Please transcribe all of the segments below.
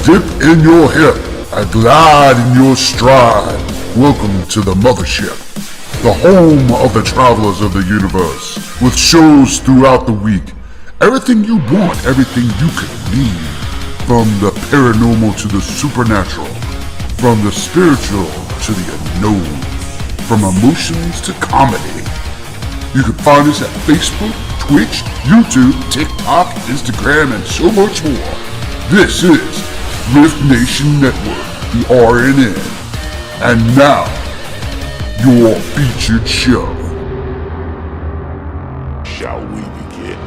dip in your hip and glide in your stride. Welcome to the mothership, the home of the travelers of the universe, with shows throughout the week. Everything you want, everything you could need. From the paranormal to the supernatural, from the spiritual to the unknown, from emotions to comedy. You can find us at Facebook, Twitch, YouTube, TikTok, Instagram, and so much more. This is R.I.F.T Nation Network, the RNN. And now, your featured show. Shall we begin?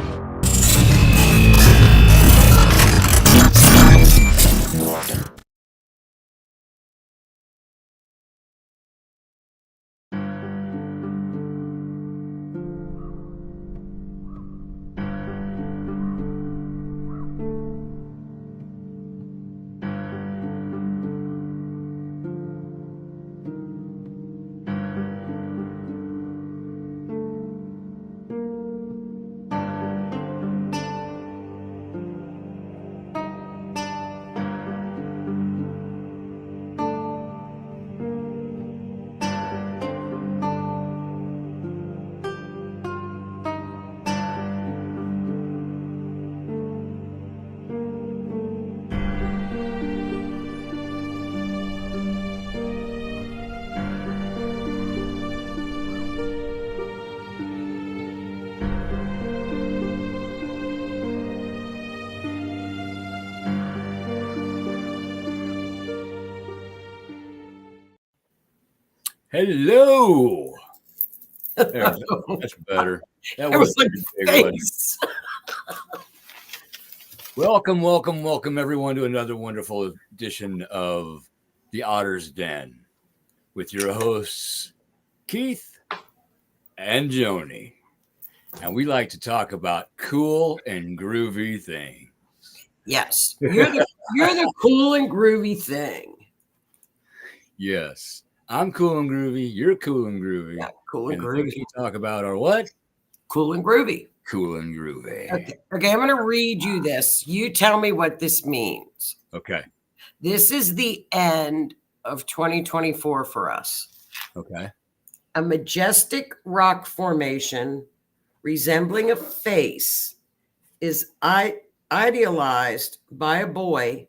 Hello. There, that's better. That was like face. Welcome, everyone, to another wonderful edition of the Otter's Den with your hosts, Keith and Joni. And we like to talk about cool and groovy things. Yes, you're the cool and groovy thing. Yes. I'm cool and groovy. You're cool and groovy. Yeah, cool and groovy. The things we talk about are what? Cool and groovy. Cool and groovy. Okay, I'm going to read you this. You tell me what this means. Okay. This is the end of 2024 for us. Okay. A majestic rock formation resembling a face is idealized by a boy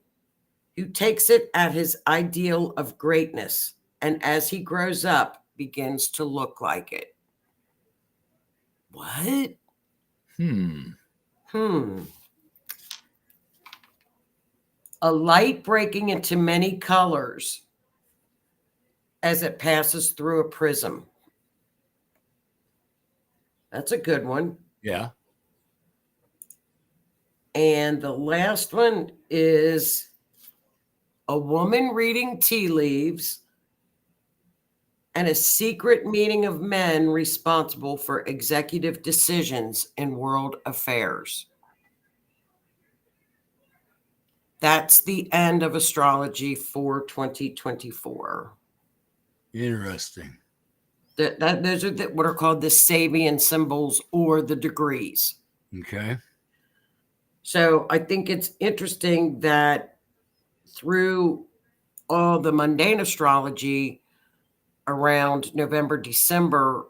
who takes it at his ideal of greatness, and as he grows up, begins to look like it. What? A light breaking into many colors as it passes through a prism. That's a good one. Yeah. And the last one is a woman reading tea leaves and a secret meeting of men responsible for executive decisions in world affairs. That's the end of astrology for 2024. Interesting. Those are what are called the Sabian symbols or the degrees. Okay. So I think it's interesting that through all the mundane astrology around November, December,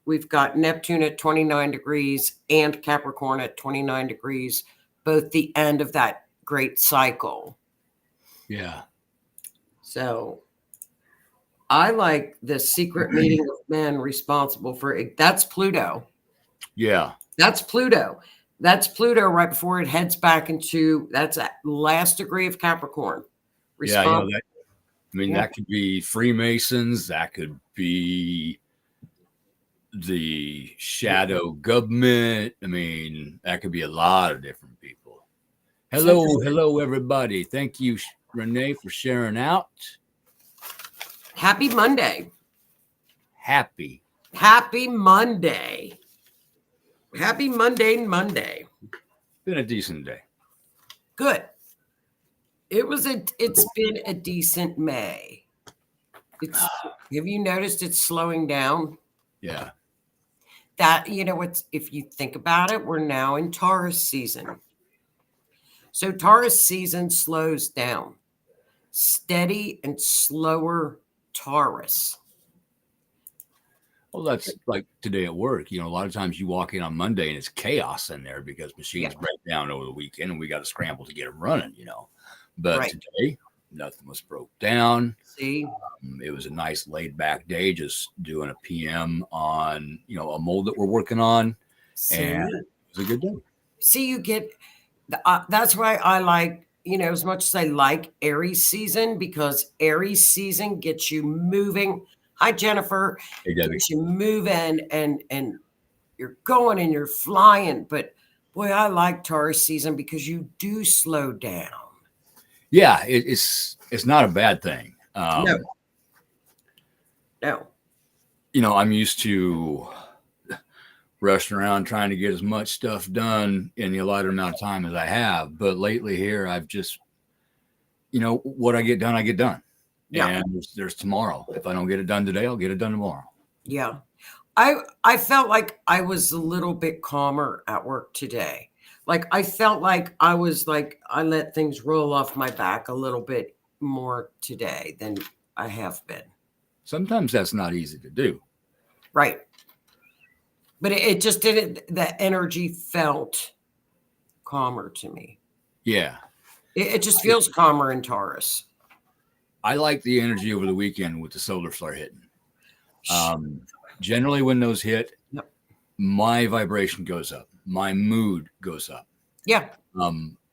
we've got Neptune at 29 degrees and Capricorn at 29 degrees, both the end of that great cycle. Yeah. So I like the secret meeting of men responsible for it. That's Pluto. Yeah. That's Pluto. That's Pluto right before it heads back into, that's that last degree of Capricorn. Yeah, that could be Freemasons. That could be the shadow government. I mean, that could be a lot of different people. Hello, everybody. Thank you, Renee, for sharing out. Happy Monday. Happy Monday. Happy Monday. Been a decent day. Good. It's been a decent May. Have you noticed it's slowing down? Yeah. That, if you think about it, we're now in Taurus season. So Taurus season slows down. steady and slower Taurus. Well, that's like today at work. A lot of times you walk in on Monday and it's chaos in there because machines break down over the weekend and we got to scramble to get them running, But today, nothing was broke down. See? It was a nice laid back day, just doing a PM on, a mold that we're working on. And it was a good day. See, you get, that's why I like, as much as I like Aries season, because Aries season gets you moving. Hi, Jennifer. Hey, gets you moving and you're going and you're flying. But boy, I like Taurus season because you do slow down. Yeah, it's not a bad thing. No. I'm used to rushing around trying to get as much stuff done in the allotted amount of time as I have. But lately here, I've just, what I get done, I get done. Yeah. And there's tomorrow. If I don't get it done today, I'll get it done tomorrow. Yeah. I felt like I was a little bit calmer at work today. Like I felt like I let things roll off my back a little bit more today than I have been. Sometimes that's not easy to do. Right. But it just didn't, the energy felt calmer to me. Yeah. It just feels calmer in Taurus. I like the energy over the weekend with the solar flare hitting. Generally when those hit, my vibration goes up. My mood goes up. Yeah.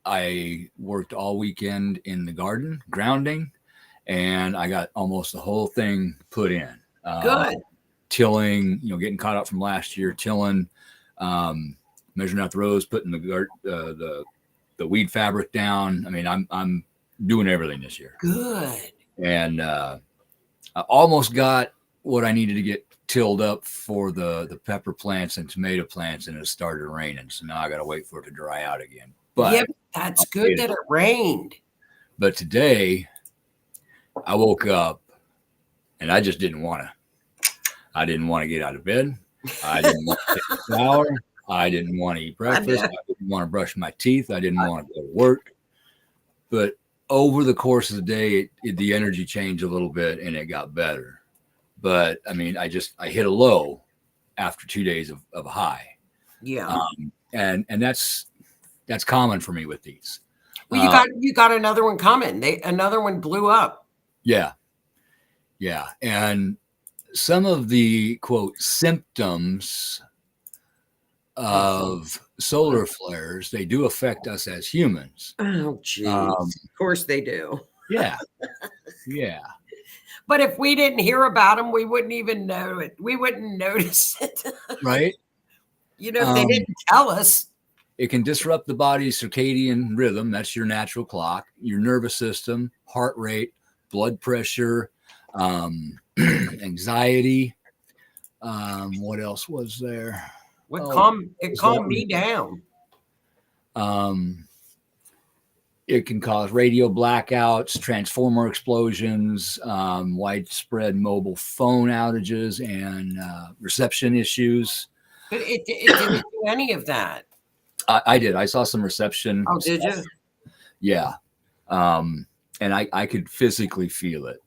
I worked all weekend in the garden, grounding, and I got almost the whole thing put in. Good. Tilling, getting caught up from last year, tilling, measuring out the rows, putting the weed fabric down. I mean, I'm doing everything this year. Good. And I almost got what I needed to get tilled up for the pepper plants and tomato plants, and it started raining. So now I got to wait for it to dry out again. But yeah, that's good that it rained. But today I woke up and I just didn't want to. I didn't want to get out of bed. I didn't want to take a shower. I didn't want to eat breakfast. I didn't want to brush my teeth. I didn't want to go to work. But over the course of the day, the energy changed a little bit and it got better. But I mean, I hit a low after 2 days of a high. Yeah. And that's common for me with these. Well, you got another one coming. Another one blew up. Yeah. Yeah. And some of the quote symptoms of solar flares, they do affect us as humans. Oh, geez. Of course they do. Yeah. Yeah. But if we didn't hear about them, we wouldn't even know it. We wouldn't notice it. Right. If they didn't tell us. It can disrupt the body's circadian rhythm. That's your natural clock, your nervous system, heart rate, blood pressure, anxiety. What else was there? It calmed me down. It can cause radio blackouts, transformer explosions, widespread mobile phone outages, and reception issues. But it didn't do any of that. I did. I saw some reception. Oh, did you? Yeah. And I could physically feel it.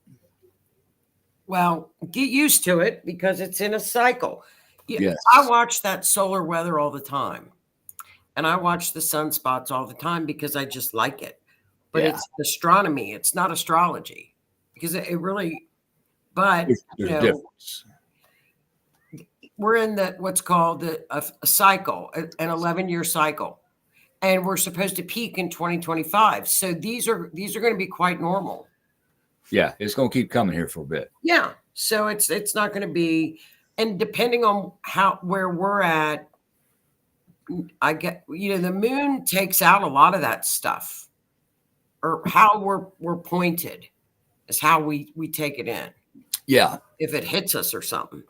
Well, get used to it because it's in a cycle. Yes. I watch that solar weather all the time. And I watch the sunspots all the time because I just like it. But it's astronomy. It's not astrology. Because it really, but there's a difference. We're in what's called a cycle, an 11-year cycle. And we're supposed to peak in 2025. So these are going to be quite normal. Yeah, it's going to keep coming here for a bit. Yeah. So it's not going to be, and depending on where we're at, I get, the moon takes out a lot of that stuff, or how we're pointed is how we take it in. Yeah. If it hits us or something.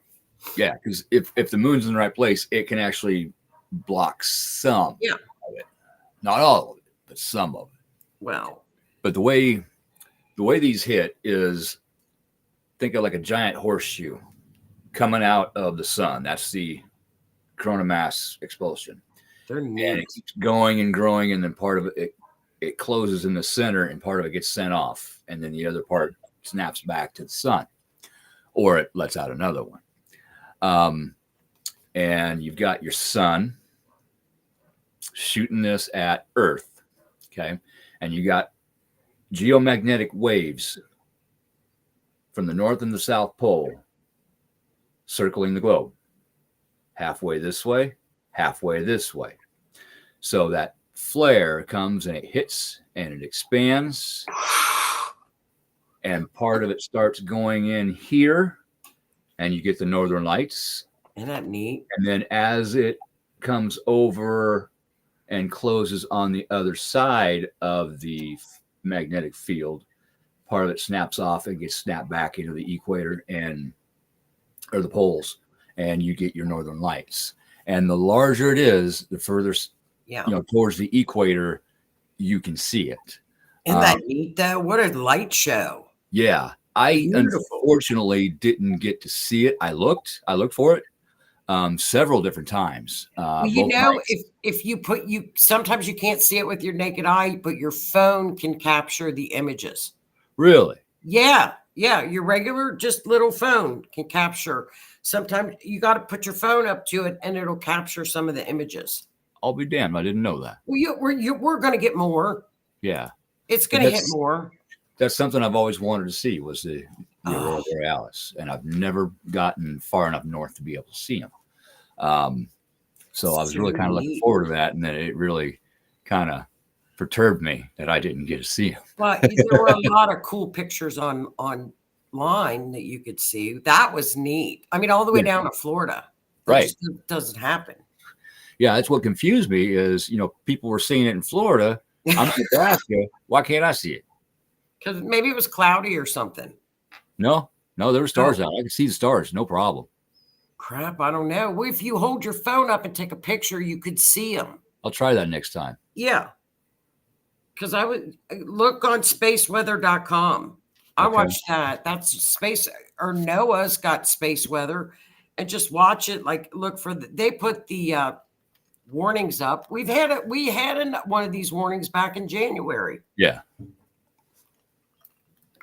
Yeah. Because if the moon's in the right place, it can actually block some of it. Not all of it, but some of it. Well, but the way these hit is, think of like a giant horseshoe coming out of the sun. That's the corona mass expulsion. They're neat. And it keeps going and growing, and then part of it it closes in the center and part of it gets sent off, and then the other part snaps back to the sun, or it lets out another one. And you've got your sun shooting this at Earth, okay? And you got geomagnetic waves from the North and the South Pole circling the globe, halfway this way, halfway this way. So that flare comes and it hits and it expands, and part of it starts going in here, and you get the northern lights. Isn't that neat? And then as it comes over and closes on the other side of the magnetic field, part of it snaps off and gets snapped back into the equator or the poles, and you get your northern lights. And the larger it is, the further towards the equator you can see it. Isn't that neat though? What a light show. Yeah. I unfortunately didn't get to see it. I looked for it several different times. Well, if you sometimes you can't see it with your naked eye, but your phone can capture the images. Really? Yeah. Your regular, just little phone can capture. Sometimes you got to put your phone up to it and it'll capture some of the images. I'll be damned. I didn't know that. Well, we're going to get more. Yeah. It's going to hit more. That's something I've always wanted to see, was the aurora borealis, and I've never gotten far enough north to be able to see them. So I was really kind of looking forward to that, and then it really kind of perturbed me that I didn't get to see them. Well, there were a lot of cool pictures online that you could see. That was neat. I mean, all the way down to Florida. Right. It doesn't happen. Yeah, that's what confused me is, people were seeing it in Florida. I'm in Nebraska. Why can't I see it? Because maybe it was cloudy or something. No, there were stars out. I could see the stars, no problem. Crap, I don't know. Well, if you hold your phone up and take a picture, you could see them. I'll try that next time. Yeah. Because I would look on spaceweather.com. I watched that. That's space, or NOAA's got space weather, and just watch it. Like, look for they put the warnings up. We had one of these warnings back in January. Yeah.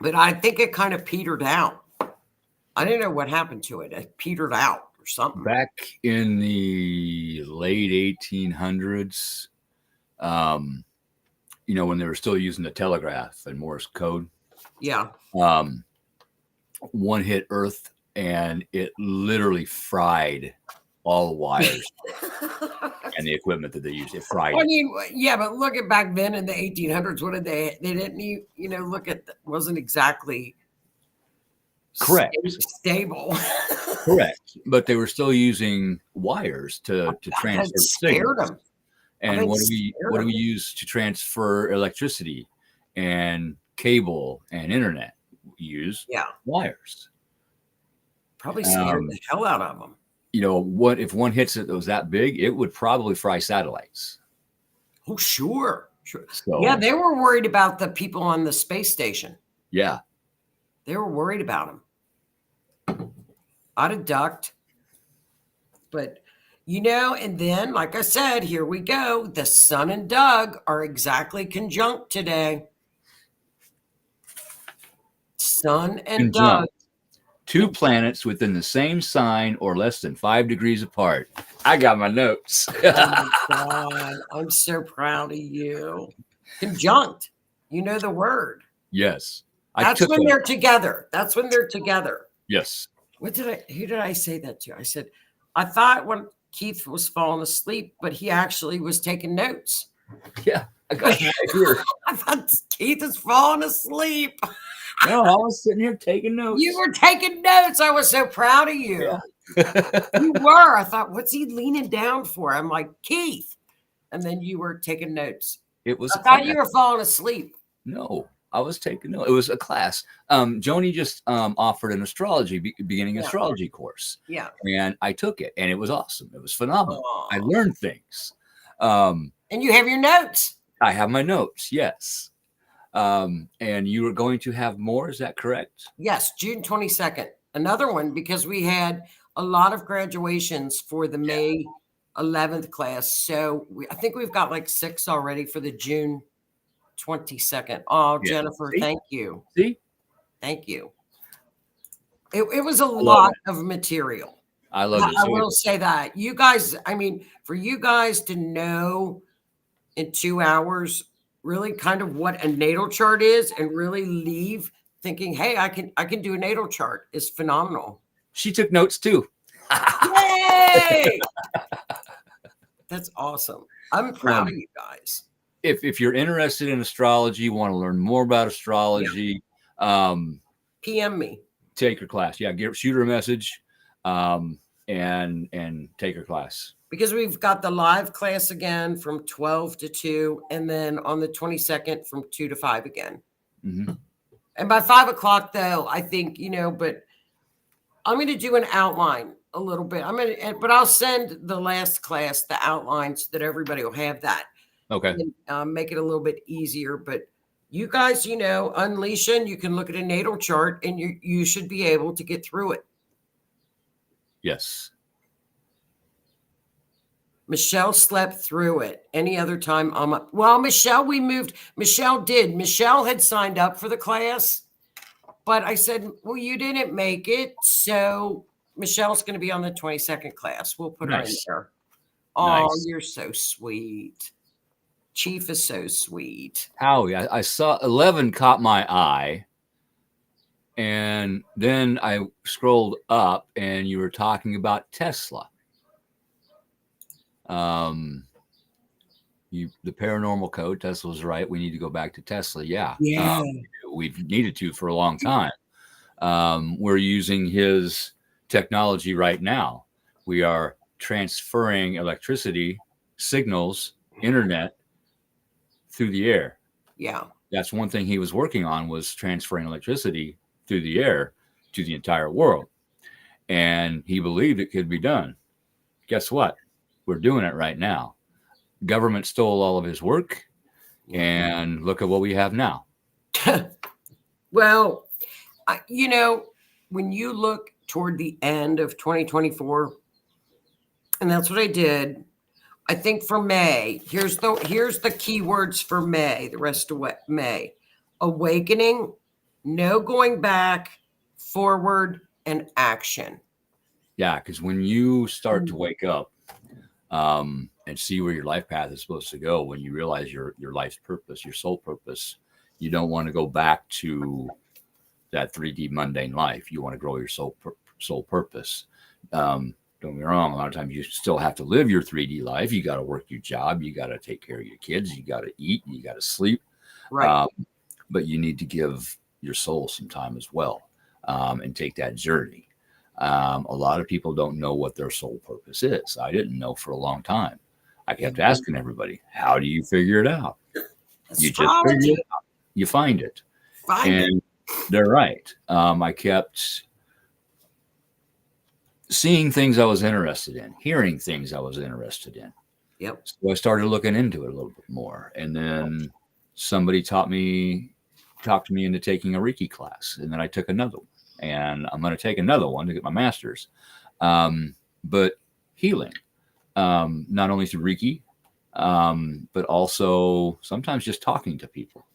But I think it kind of petered out. I didn't know what happened to it. It petered out or something. Back in the late 1800s, when they were still using the telegraph and Morse code. Yeah. One hit Earth and it literally fried all the wires and the equipment that they used. It fried. I mean, yeah, but look at back then in the 1800s. What did they didn't look at, wasn't exactly correct stable. Correct. But they were still using wires to transfer signals. And what do we use to transfer electricity and cable and internet? We use wires. Probably scared the hell out of them. What if one hits it that was that big? It would probably fry satellites. Oh, sure. So, yeah, they were worried about the people on the space station. Yeah. They were worried about them. I'd have ducked. But, and then, like I said, here we go. The sun and Doug are exactly conjunct today. Sun and Doug. Two planets within the same sign or less than 5 degrees apart. I got my notes. Oh my God. I'm so proud of you. Conjunct. You know the word. Yes. That's when they're together. That's when they're together. Yes. Who did I say that to? I said, I thought when Keith was falling asleep, but he actually was taking notes. Yeah. I got that here. I thought Keith is falling asleep. No, I was sitting here taking notes. You were taking notes. I was so proud of you. Yeah. You were. I thought, what's he leaning down for? I'm like, Keith. And then you were taking notes. I thought you were falling asleep. No, I was taking notes. It was a class. Joni just offered an beginning astrology course. Yeah. And I took it, and it was awesome. It was phenomenal. Aww. I learned things. And you have your notes. I have my notes, yes. And you are going to have more, is that correct? Yes, June 22nd. Another one, because we had a lot of graduations for the May 11th class. So I think we've got like 6 already for the June 22nd. Oh, Yeah. Jennifer, See? thank you. See? Thank you. It was a love lot it. of material. I love it. I So will say that. You guys, I mean, for you guys to know in 2 hours really kind of what a natal chart is and really leave thinking, hey, I can do a natal chart is phenomenal. she took notes too. Yay! That's awesome. I'm proud of you guys. If you're interested in astrology, want to learn more about astrology, PM me. take her class. Yeah, shoot her a message, and take her class. Because we've got the live class again from 12 to 2, and then on the 22nd from 2 to 5 again. Mm-hmm. And by 5 o'clock, though, I think, but I'm going to do an outline a little bit. But I'll send the last class the outline so that everybody will have that. Okay. And, make it a little bit easier. But you guys, unleashing, you can look at a natal chart and you should be able to get through it. Yes. Michelle slept through it. Any other time I'm up. Well, Michelle, Michelle did. Michelle had signed up for the class, but I said, well, you didn't make it. So Michelle's going to be on the 22nd class. We'll put her in there. Oh, Nice. You're so sweet. Chief is so sweet. Howie, I saw 11 caught my eye. And then I scrolled up and you were talking about Tesla. The paranormal code, Tesla's right. We need to go back to Tesla. Yeah. We've needed to for a long time. We're using his technology right now. We are transferring electricity, signals, internet through the air. Yeah. That's one thing he was working on, was transferring electricity through the air to the entire world. And he believed it could be done. Guess what? We're doing it right now. Government stole all of his work, and look at what we have now. Well, when you look toward the end of 2024, and that's what I did, I think for May, here's the keywords for May, the rest of May. Awakening, no going back, forward, and action. Yeah, because when you start to wake up and see where your life path is supposed to go, when you realize your life's purpose, your soul purpose, you don't want to go back to that 3D mundane life. You want to grow your soul purpose. Don't get me wrong, a lot of times you still have to live your 3D life. You got to work your job. You got to take care of your kids. You got to eat. You got to sleep. Right. But you need to give your soul some time as well, and take that journey. A lot of people don't know what their soul purpose is. I didn't know for a long time. I kept asking everybody, how do you figure it out? You just figure it out. You find it. And they're right. I kept seeing things I was interested in, hearing things I was interested in. Yep. So I started looking into it a little bit more. And then somebody talked me into taking a Reiki class. And then I took another one. And I'm going to take another one to get my master's. But healing, not only through Reiki, but also sometimes just talking to people,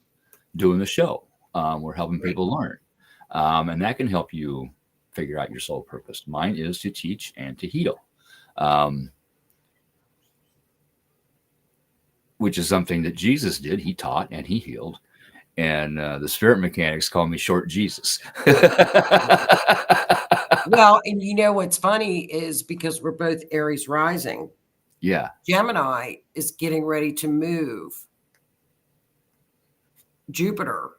doing the show. We're helping people learn. And that can help you figure out your soul purpose. Mine is to teach and to heal, which is something that Jesus did. He taught and he healed. And the spirit mechanics call me Short Jesus. Well, and what's funny is because we're both Aries rising. Yeah. Gemini is getting ready to move Jupiter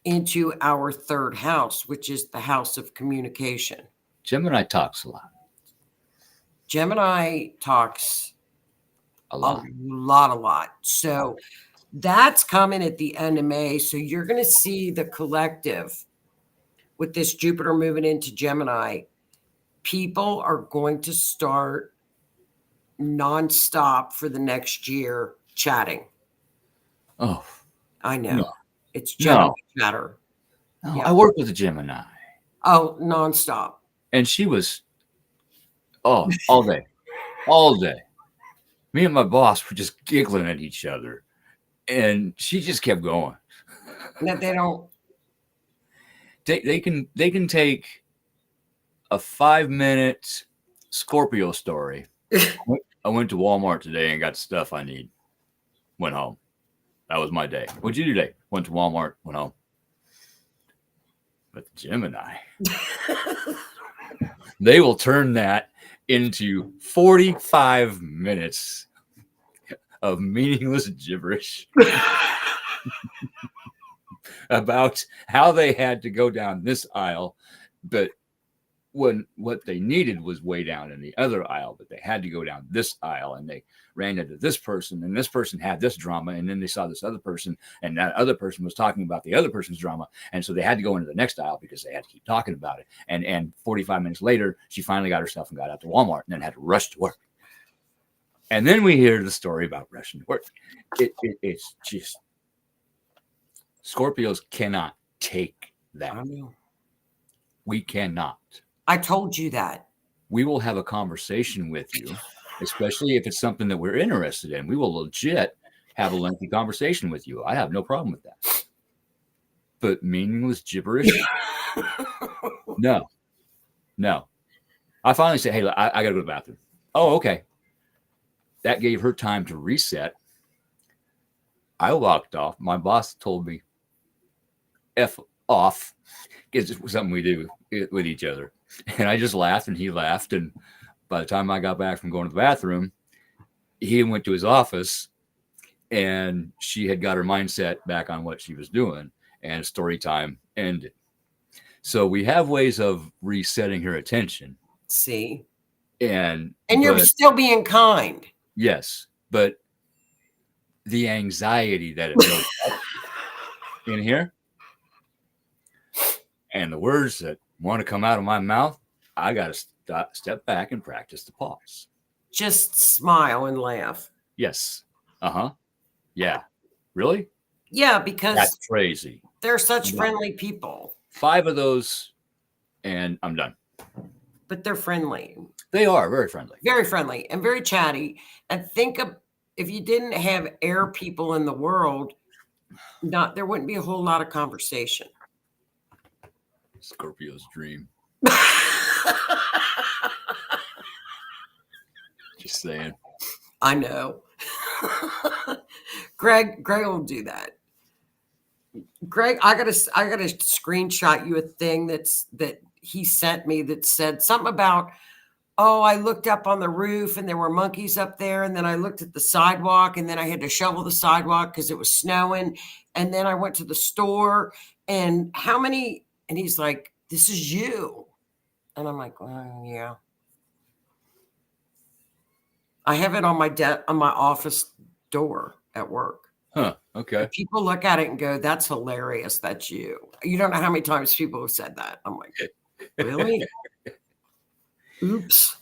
into our third house, which is the house of communication. Gemini talks a lot. Gemini talks a lot. A lot. So that's coming at the end of May. So you're going to see the collective with this Jupiter moving into Gemini. People are going to start nonstop for the next year chatting. Oh, I know. No. It's Gemini chatter. No, yeah. I work with a Gemini. Oh, nonstop. And she was, all day. Me and my boss were just giggling at each other. And she just kept going. That they don't. They can take a 5-minute Scorpio story. I went to Walmart today and got stuff I need. Went home. That was my day. What'd you do today? Went to Walmart, went home. But Gemini, they will turn that into 45 minutes of meaningless gibberish about how they had to go down this aisle, but when what they needed was way down in the other aisle, but they had to go down this aisle, and they ran into this person, and this person had this drama, and then they saw this other person, and that other person was talking about the other person's drama, and so they had to go into the next aisle because they had to keep talking about it. And 45 minutes later, she finally got her stuff and got out to Walmart, and then had to rush to work. And then we hear the story about rushing to work. It's just Scorpios cannot take that. I know. We cannot. I told you that. We will have a conversation with you, especially if it's something that we're interested in. We will legit have a lengthy conversation with you. I have no problem with that. But meaningless gibberish? No. I finally said, hey, I got to go to the bathroom. Oh, okay. That gave her time to reset. I walked off. My boss told me, F off. It's just something we do with each other. And I just laughed, and he laughed. And by the time I got back from going to the bathroom, he went to his office, and she had got her mindset back on what she was doing, and story time ended. So we have ways of resetting her attention. See? And you're still being kind. Yes. But the anxiety that it built up in here, and the words that want to come out of my mouth, I got to step back and practice the pause. Just smile and laugh. Yes. Yeah. Really? Yeah, because that's crazy. They're such friendly people. 5 of those, and I'm done. But they're friendly. They are very friendly. Very friendly and very chatty. And think of if you didn't have air people in the world, there wouldn't be a whole lot of conversation. Scorpio's dream. Just saying. I know. Greg will do that. Greg, I gotta screenshot you a thing that he sent me that said something about, oh, I looked up on the roof and there were monkeys up there, and then I looked at the sidewalk, and then I had to shovel the sidewalk because it was snowing, and then I went to the store, and how many? And he's like, "This is you," and I'm like, "Well, yeah." I have it on my on my office door at work. Huh. Okay. And people look at it and go, "That's hilarious. That's you." You don't know how many times people have said that. I'm like, really? Oops.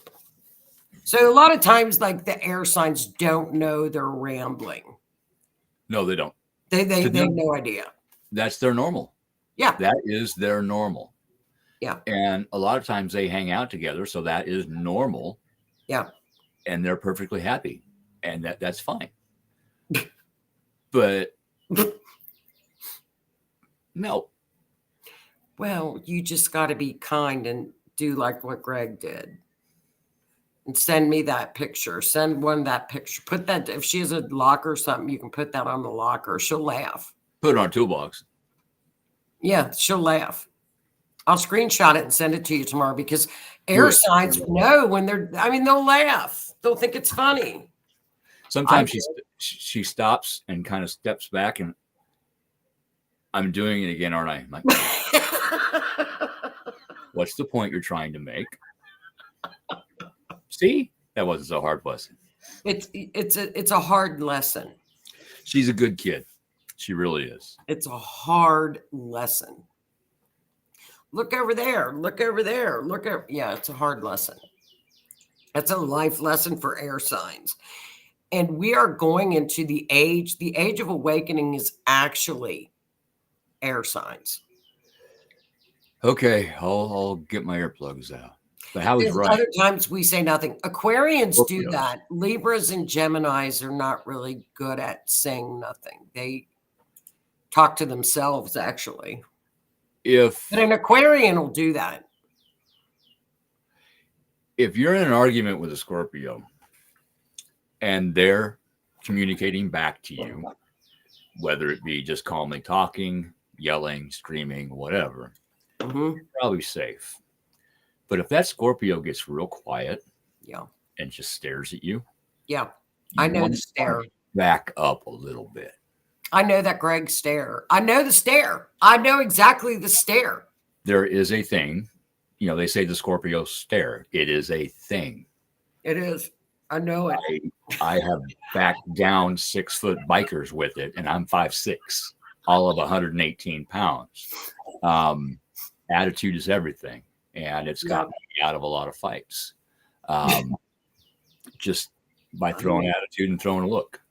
So a lot of times, like, the air signs don't know they're rambling. No, they don't. They have no idea. That's their normal. Yeah. That is their normal. Yeah. And a lot of times they hang out together, so that is normal. Yeah. And they're perfectly happy, and that's fine. But no. Well, you just got to be kind and do like what Greg did. And send me that picture. Send one that picture. Put that, if she has a locker or something, you can put that on the locker. She'll laugh. Put it on toolbox. Yeah, she'll laugh. I'll screenshot it and send it to you tomorrow, because air signs know when they'll laugh. They'll think it's funny. Sometimes she stops and kind of steps back, and I'm doing it again, aren't I? I'm like, what's the point you're trying to make? See, that wasn't so hard, was it? It's a hard lesson. She's a good kid. She really is. It's a hard lesson. Look over there. Look over there. Yeah, it's a hard lesson. That's a life lesson for air signs. And we are going into the age of awakening is actually air signs. Okay, I'll get my earplugs out. But how is There's right? other times we say nothing. Aquarians do Scorpios. that. Libras and Geminis are not really good at saying nothing. They talk to themselves, actually. But an Aquarian will do that. If you're in an argument with a Scorpio and they're communicating back to you, whether it be just calmly talking, yelling, screaming, whatever, you're probably safe. But if that Scorpio gets real quiet, and just stares at you, I know the stare. Back up a little bit. I know that Greg stare. I know the stare. I know exactly the stare. There is a thing, they say the Scorpio stare. It is a thing. It is. I know it. I have backed down 6-foot bikers with it, and I'm 5'6", all of 118 pounds. Attitude is everything, and it's got me out of a lot of fights. Just by throwing attitude and throwing a look.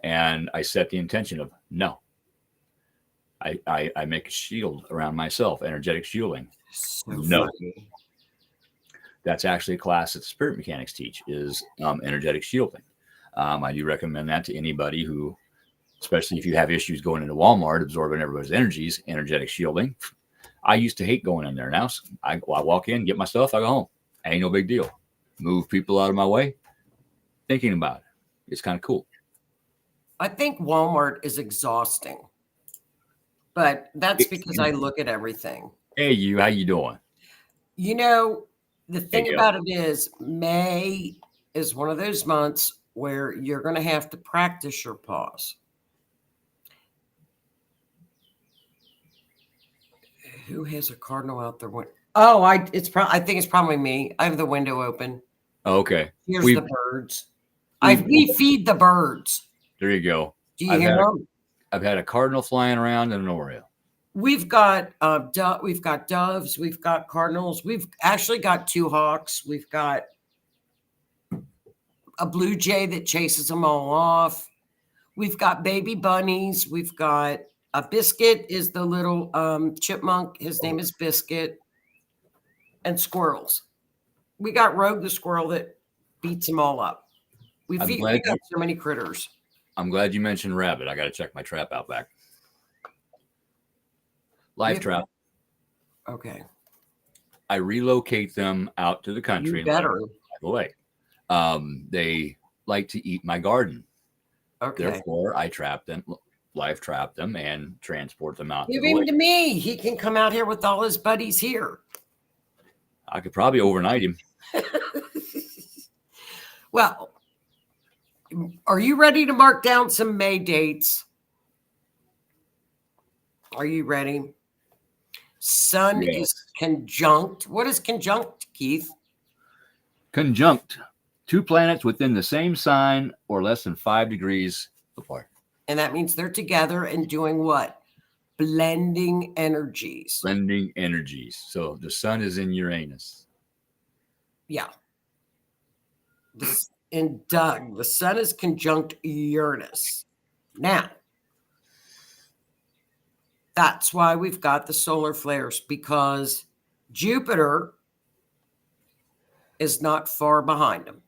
And I set the intention of no. I make a shield around myself, energetic shielding. No. That's actually a class that spirit mechanics teach is energetic shielding. I do recommend that to anybody who, especially if you have issues going into Walmart, absorbing everybody's energies, energetic shielding. I used to hate going in there. Now I walk in, get my stuff, I go home. Ain't no big deal. Move people out of my way, thinking about it. It's kind of cool. I think Walmart is exhausting, but that's because I look at everything. Hey, how you doing? The thing about it is May is one of those months where you're going to have to practice your pause. Who has a cardinal out their window? Oh, I think it's probably me. I have the window open. Okay. Here's the birds. We feed the birds. There you go. Do you hear them? I've had a cardinal flying around and an oriole. We've got we've got doves, we've got cardinals, we've actually got 2 hawks, we've got a blue jay that chases them all off. We've got baby bunnies, we've got a Biscuit is the little chipmunk. His name is Biscuit. And squirrels. We got Rogue the squirrel that beats them all up. We got so many critters. I'm glad you mentioned rabbit. I got to check my trap out back. Live trap. Okay. I relocate them out to the country. Better. By the way, they like to eat my garden. Okay. Therefore, I live trap them, and transport them out. Give him to me. He can come out here with all his buddies here. I could probably overnight him. Well, are you ready to mark down some May dates? Are you ready? Sun is conjunct. What is conjunct, Keith? Conjunct. 2 planets within the same sign or less than 5 degrees apart. And that means they're together and doing what? Blending energies. Blending energies. So the sun is in Uranus. Yeah. And Doug, the sun is conjunct Uranus. Now, that's why we've got the solar flares, because Jupiter is not far behind them,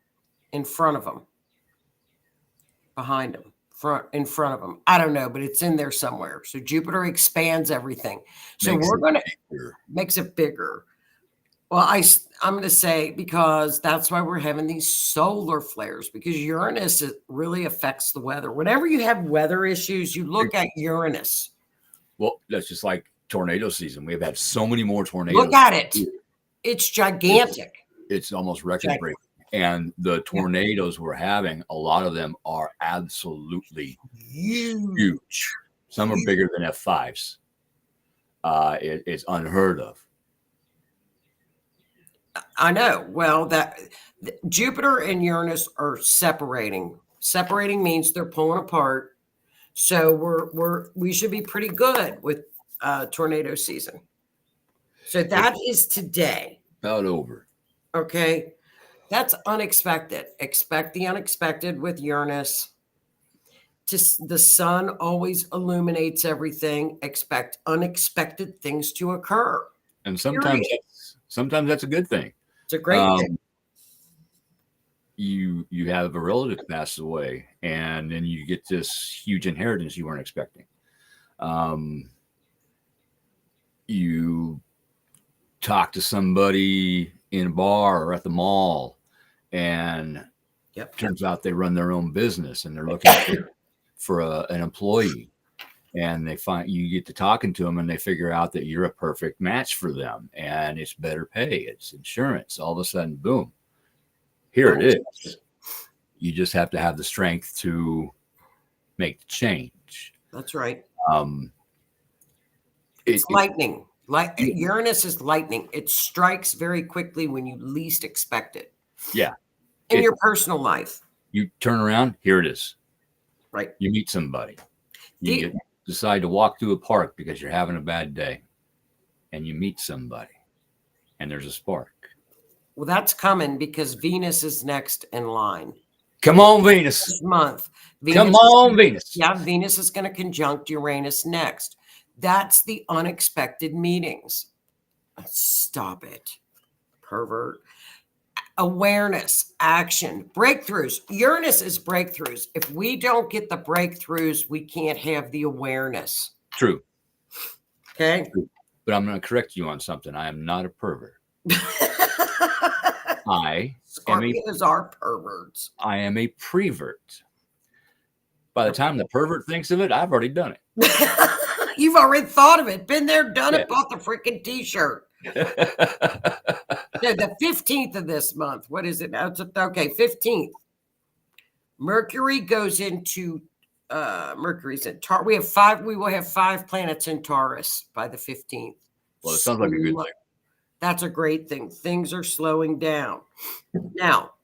in front of them, behind them, in front of them. I don't know, but it's in there somewhere. So Jupiter expands everything. So we're going to makes it bigger. Well, I'm going to say because that's why we're having these solar flares, because Uranus really affects the weather. Whenever you have weather issues, you look at Uranus. Well, that's just like tornado season. We've had so many more tornadoes. Look at it. It's gigantic. It's almost record-breaking. And the tornadoes we're having, a lot of them are absolutely huge. Some are bigger than F5s. It's unheard of. I know. Well, Jupiter and Uranus are separating. Separating means they're pulling apart. So we should be pretty good with tornado season. So that is today. About over. Okay. That's unexpected. Expect the unexpected with Uranus. The sun always illuminates everything. Expect unexpected things to occur. And sometimes that's a good thing. It's a great thing. You have a relative pass away, and then you get this huge inheritance you weren't expecting. You talk to somebody in a bar or at the mall, and turns out they run their own business, and they're looking for an employee. And you get to talking to them, and they figure out that you're a perfect match for them, and it's better pay, it's insurance. All of a sudden, boom, here it is. You just have to have the strength to make the change. That's right. It's lightning. Uranus is lightning. It strikes very quickly when you least expect it. Yeah. In your personal life. You turn around, here it is. Right. You meet somebody. You decide to walk through a park because you're having a bad day, and you meet somebody, and there's a spark. Well, that's coming because Venus is next in line. Come on, Venus. This month. Come on, Venus. Yeah, Venus is going to conjunct Uranus next. That's the unexpected meetings. Stop it, pervert. Awareness, action, breakthroughs. Uranus is breakthroughs. If we don't get the breakthroughs, we can't have the awareness. True. Okay. True. But I'm going to correct you on something. I am not a pervert. Scorpios are perverts. I am a prevert. By the time the pervert thinks of it, I've already done it. You've already thought of it. Been there, done it, bought the freaking t-shirt. The 15th of this month. What is it now? Okay, 15th. Mercury goes into Mercury's in Taurus. We will have 5 planets in Taurus by the 15th. Well, it sounds like a good thing. That's a great thing. Things are slowing down. Now,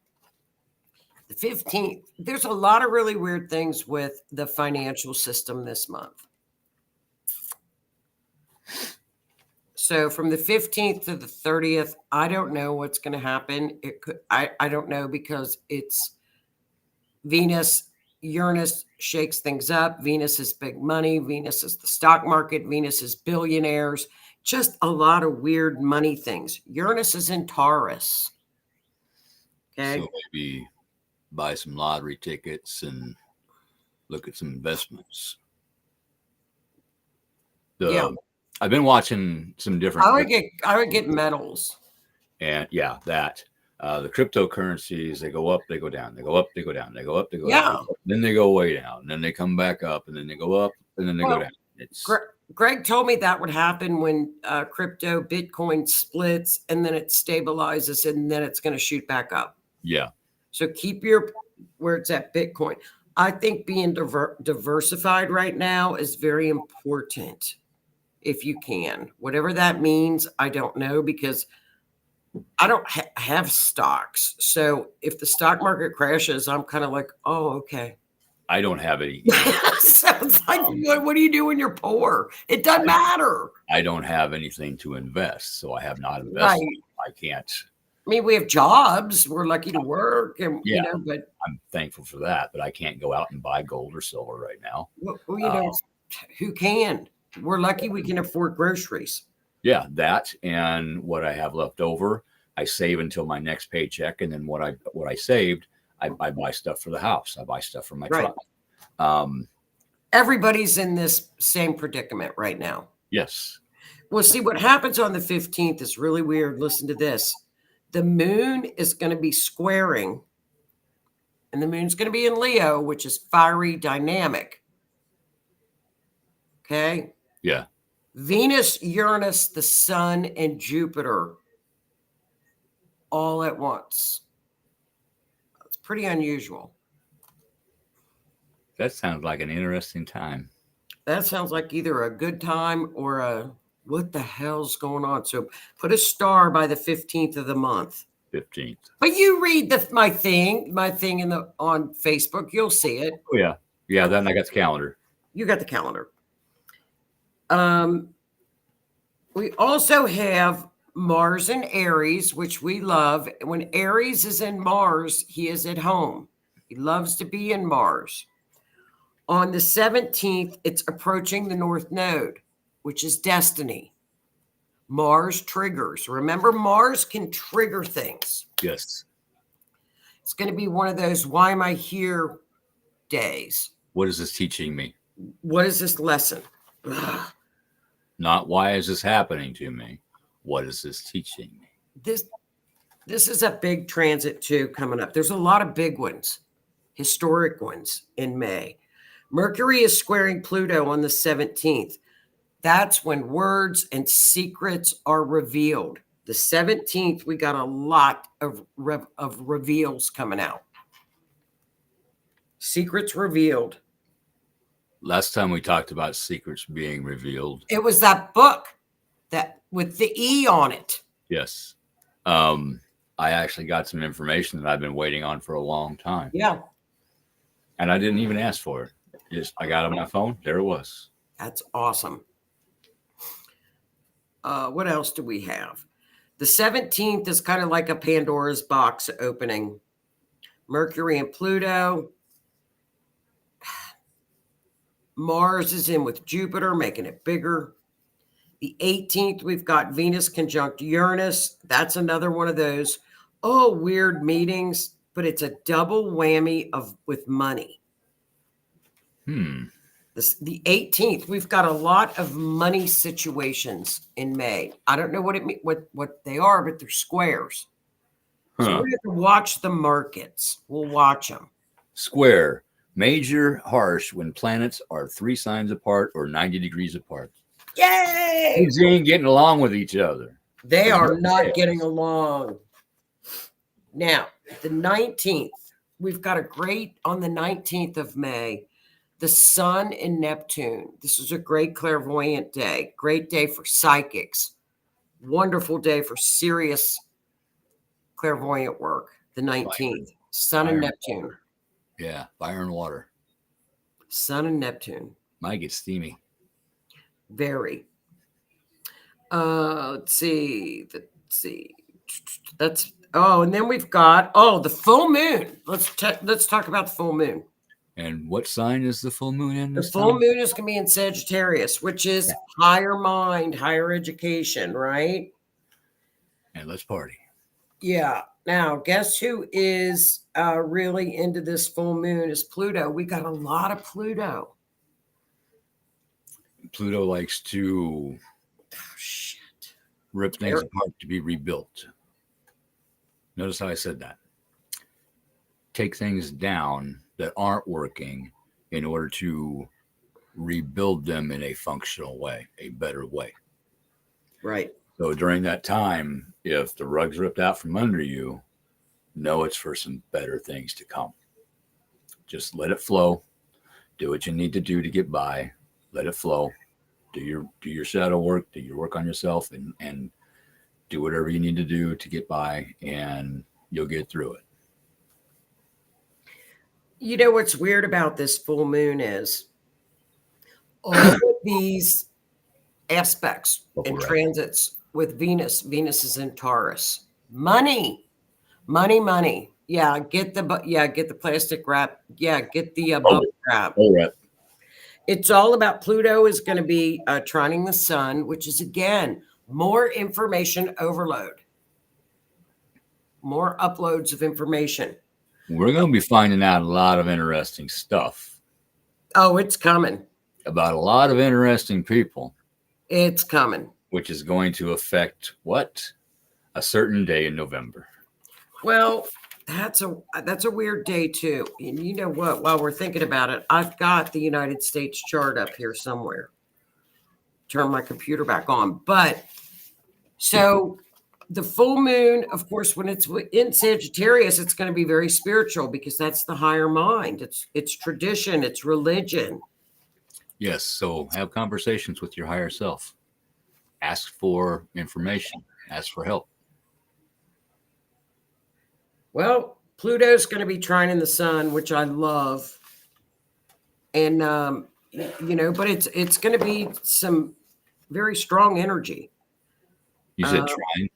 the 15th, there's a lot of really weird things with the financial system this month. So from the 15th to the 30th, I don't know what's going to happen. I don't know because it's Venus. Uranus shakes things up. Venus is big money. Venus is the stock market. Venus is billionaires. Just a lot of weird money things. Uranus is in Taurus. Okay. So maybe buy some lottery tickets and look at some investments. I've been watching some different. I would get metals. And that the cryptocurrencies, they go up, they go down, they go up, they go down, they go up, they go down. Then they go way down, and then they come back up, and then they go up, and then they go down. Greg told me that would happen when crypto Bitcoin splits, and then it stabilizes, and then it's going to shoot back up. Yeah. So keep where it's at Bitcoin. I think being diversified right now is very important. If you can, whatever that means, I don't know, because I don't have stocks. So if the stock market crashes, I'm kind of like, oh, okay. I don't have any. Sounds like, what do you do when you're poor? It doesn't matter. I don't have anything to invest, so I have not invested. Right. I can't. I mean, we have jobs. We're lucky to work, and but I'm thankful for that. But I can't go out and buy gold or silver right now. Well, who can? We're lucky we can afford groceries. Yeah, that and what I have left over, I save until my next paycheck, and then what I saved, I buy stuff for the house. I buy stuff for my truck. Everybody's in this same predicament right now. Yes. Well, see, what happens on the 15th is really weird. Listen to this. The moon is going to be squaring, and the moon's going to be in Leo, which is fiery dynamic. Okay. Yeah. Venus, Uranus, the sun, and Jupiter all at once. It's pretty unusual. That sounds like an interesting time. That sounds like either a good time or a what the hell's going on. So put a star by the 15th of the month. 15th. But you read my thing on Facebook. You'll see it. Oh yeah. Yeah. Then I got the calendar. You got the calendar. We also have Mars in Aries, which we love. When Aries is in Mars, he is at home. He loves to be in Mars. On the 17th, it's approaching the North Node, which is destiny. Mars triggers. Remember, Mars can trigger things. Yes. It's going to be one of those why am I here days. What is this teaching me? What is this lesson? Ugh. Not why is this happening to me? What is this teaching me? This is a big transit too coming up. There's a lot of big ones, historic ones in May. Mercury is squaring Pluto on the 17th. That's when words and secrets are revealed. The 17th, we got a lot of reveals coming out. Secrets revealed. Last time we talked about secrets being revealed. It was that book that with the E on it. Yes. I actually got some information that I've been waiting on for a long time. Yeah. And I didn't even ask for it. I got it on my phone. There it was. That's awesome. What else do we have? The 17th is kind of like a Pandora's box opening. Mercury and Pluto. Mars is in with Jupiter, making it bigger. The 18th, we've got Venus conjunct Uranus. That's another one of those, weird meetings, but it's a double whammy with money. The 18th, we've got a lot of money situations in May. I don't know what they are, but they're squares. So we're going to watch the markets. We'll watch them. Square, major, harsh when planets are 3 signs apart or 90 degrees apart. Yay! They ain't getting along with each other. They are not getting along. Now, the 19th, we've got a great, on the 19th of May, the Sun in Neptune. This is a great clairvoyant day. Great day for psychics. Wonderful day for serious clairvoyant work. The 19th. Sun and Neptune. Yeah, fire and water. Sun and Neptune. Might get steamy. Very. Let's see. That's and then we've got the full moon. Let's talk about the full moon. And what sign is the full moon in? The full moon is going to be in Sagittarius, which is higher mind, higher education, right? And let's party. Yeah. Now, guess who is really into this full moon is Pluto. We got a lot of Pluto. Pluto likes to rip things apart to be rebuilt. Notice how I said that. Take things down that aren't working in order to rebuild them in a functional way, a better way. Right. So during that time, if the rug's ripped out from under you, know it's for some better things to come. Just let it flow. Do what you need to do to get by. Let it flow. Do your shadow work. Do your work on yourself, and do whatever you need to do to get by, and you'll get through it. You know what's weird about this full moon is all of these aspects and transits with Venus. Venus is in Taurus. Money. Yeah, get the plastic wrap. Yeah, get the bubble wrap. All right. It's all about Pluto is going to be trining the sun, which is, again, more information overload. More uploads of information. We're going to be finding out a lot of interesting stuff. Oh, it's coming. About a lot of interesting people. It's coming. Which is going to affect what? A certain day in November. Well, that's a weird day too. And you know what? While we're thinking about it, I've got the United States chart up here somewhere. Turn my computer back on. But so the full moon, of course, when it's in Sagittarius, it's going to be very spiritual because that's the higher mind. It's tradition. It's religion. Yes. So have conversations with your higher self. Ask for information. Ask for help. Well, Pluto's going to be trining the sun, which I love. And, but it's going to be some very strong energy. You said trine?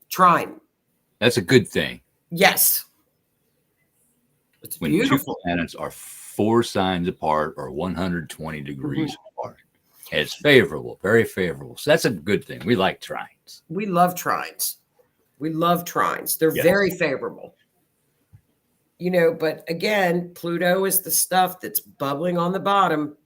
Trine. That's a good thing. Yes. It's beautiful. Two planets are 4 signs apart or 120 degrees apart. It's favorable, very favorable. So that's a good thing. We like trines. We love trines. We love trines. They're Yes. very favorable. You know, but again, Pluto is the stuff that's bubbling on the bottom.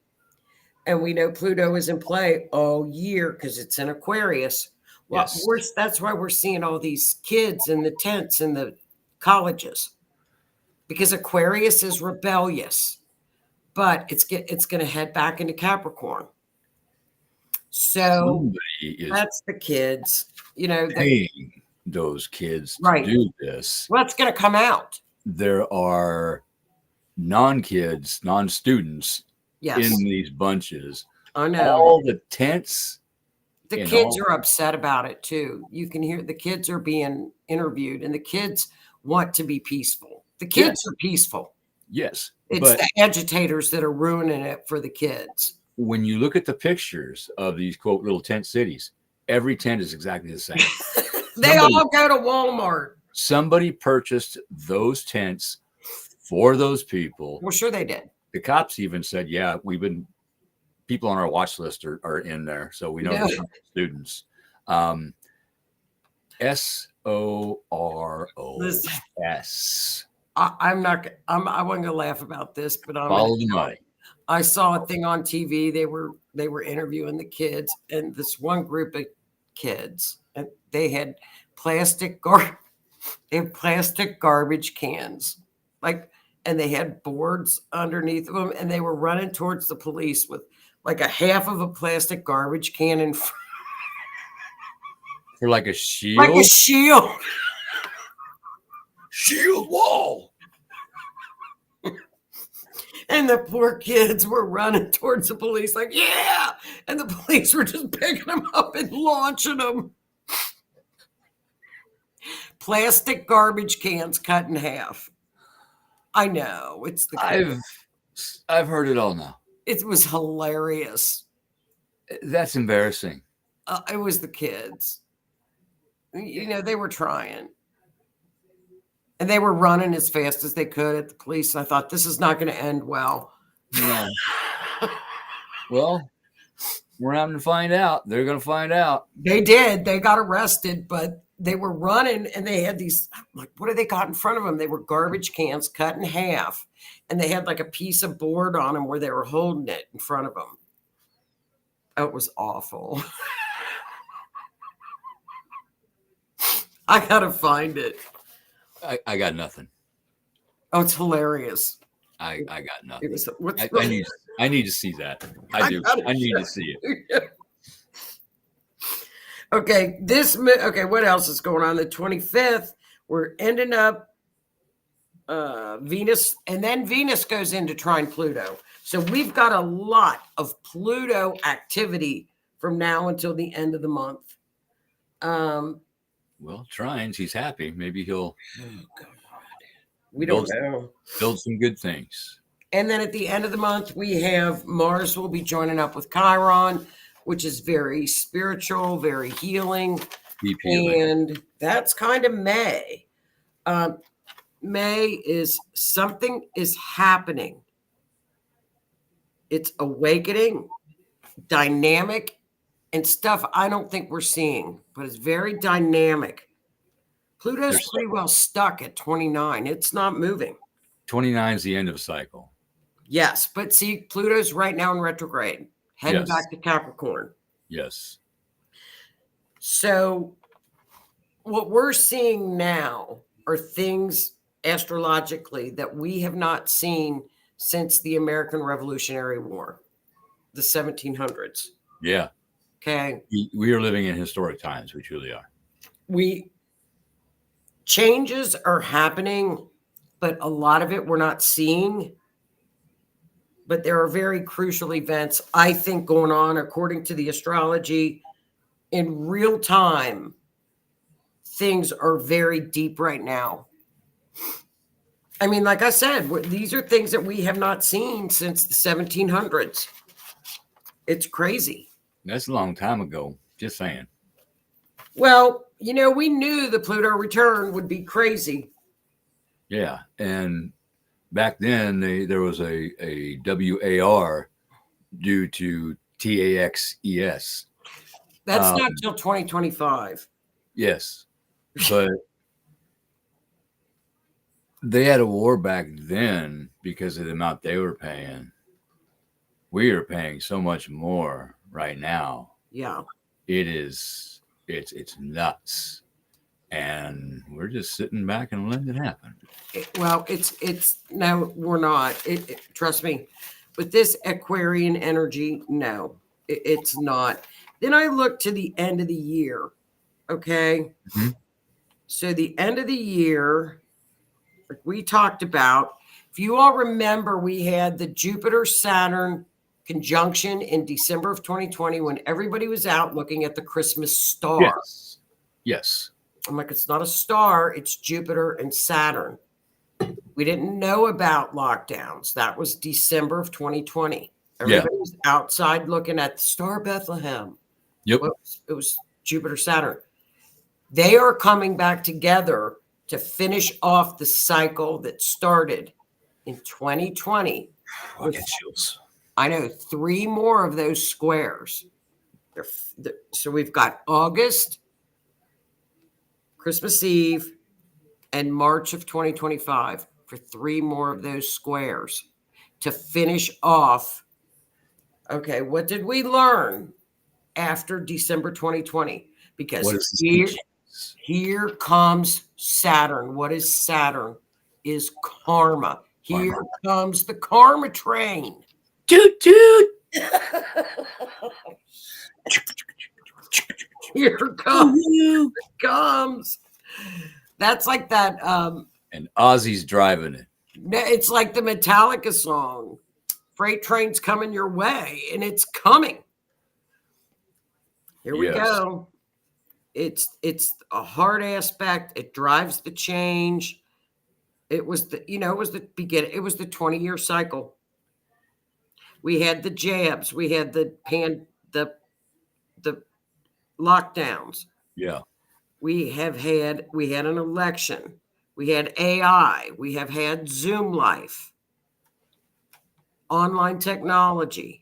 And we know Pluto is in play all year because it's in Aquarius. Well, Yes. that's why we're seeing all these kids in the tents in the colleges, because Aquarius is rebellious, but it's going to head back into Capricorn. So Somebody is that's the kids, you know, paying those kids to right. do this. Well, it's going to come out. There are non-kids, non-students Yes, in these bunches. I know. All the tents. The and kids all- are upset about it too. You can hear the kids are being interviewed, and the kids want to be peaceful. The kids Yes. are peaceful. Yes, It's but the agitators that are ruining it for the kids. when you look at the pictures of these quote little tent cities, every tent is exactly the same. They all go to Walmart. Somebody purchased those tents for those people. Well, sure they did. The cops even said, "Yeah, people on our watch list are in there, so we know Yeah. they're students." SOROS. I'm not. I wasn't gonna laugh about this, but Follow the money. I saw a thing on TV. They were interviewing the kids, and this one group of kids, and they had plastic garbage cans, like, and they had boards underneath of them, and they were running towards the police with like a half of a plastic garbage can in front, For like a shield. like a shield. Shield wall. And the poor kids were running towards the police, like, yeah. And the police were just picking them up and launching them. Plastic garbage cans cut in half. I know. It's the I've heard it all now. It was hilarious. That's embarrassing. It was the kids. You know, they were trying. And they were running as fast as they could at the police. And I thought, this is not going to end well. No. Well, we're having to find out. They're going to find out. They did. They got arrested, but they were running and they had these, like, what did they got in front of them? They were garbage cans cut in half. And they had like a piece of board on them where they were holding it in front of them. It was awful. I got to find it. I got nothing. Oh, it's hilarious. I got nothing. It was, what's I need to see that. I do. I need to see it. Okay, what else is going on? The 25th, we're ending up Venus, and then Venus goes into trine Pluto. So we've got a lot of Pluto activity from now until the end of the month. Well, trines, he's happy. Maybe he'll We don't know. Build some good things. And then at the end of the month, we have Mars will be joining up with Chiron, which is very spiritual, very healing. Deep healing. And that's kind of May. May is something is happening. It's awakening, dynamic, and stuff I don't think we're seeing, but it's very dynamic. Pluto's pretty well stuck at 29. It's not moving. 29 is the end of a cycle. Yes, but see, Pluto's right now in retrograde, heading back to Capricorn. Yes. So what we're seeing now are things astrologically that we have not seen since the American Revolutionary War, the 1700s. Yeah. Okay. We are living in historic times. We truly are. Changes are happening, but a lot of it we're not seeing. But there are very crucial events, I think, going on according to the astrology in real time. Things are very deep right now. I mean, like I said, these are things that we have not seen since the 1700s. It's crazy. That's a long time ago. Just saying. Well, you know, we knew the Pluto return would be crazy. Yeah. And back then, there was a WAR due to TAXES. That's not till 2025. Yes, but they had a war back then because of the amount they were paying. We are paying so much more right now. Yeah. It's nuts, and we're just sitting back and letting it happen. Well, it's no, we're not. Trust me, with this Aquarian energy, no, it's not. Then I look to the end of the year. Okay. Mhm. So the end of the year, like we talked about, if you all remember, we had the Jupiter Saturn conjunction in December of 2020 when everybody was out looking at the Christmas star. Yes, yes, I'm like, it's not a star, it's Jupiter and Saturn. We didn't know about lockdowns. That was December of 2020. Everybody was outside looking at the star Bethlehem. yep. Well, it was Jupiter Saturn. They are coming back together to finish off the cycle that started in 2020. I get chills. I know 3 more of those squares. So we've got August, Christmas Eve, and March of 2025 for 3 more of those squares to finish off. Okay, what did we learn after December 2020? Because What is this? here comes Saturn. What is Saturn? Is karma. Here comes the karma train. Toot toot. Here comes. That's like that. And Ozzy's driving it. It's like the Metallica song. Freight train's coming your way, and it's coming. Here we go. It's a hard aspect. It drives the change. It was the beginning. It was the 20-year cycle. We had the jabs. We had the lockdowns. Yeah. We had an election. We had AI. We have had Zoom life, online technology.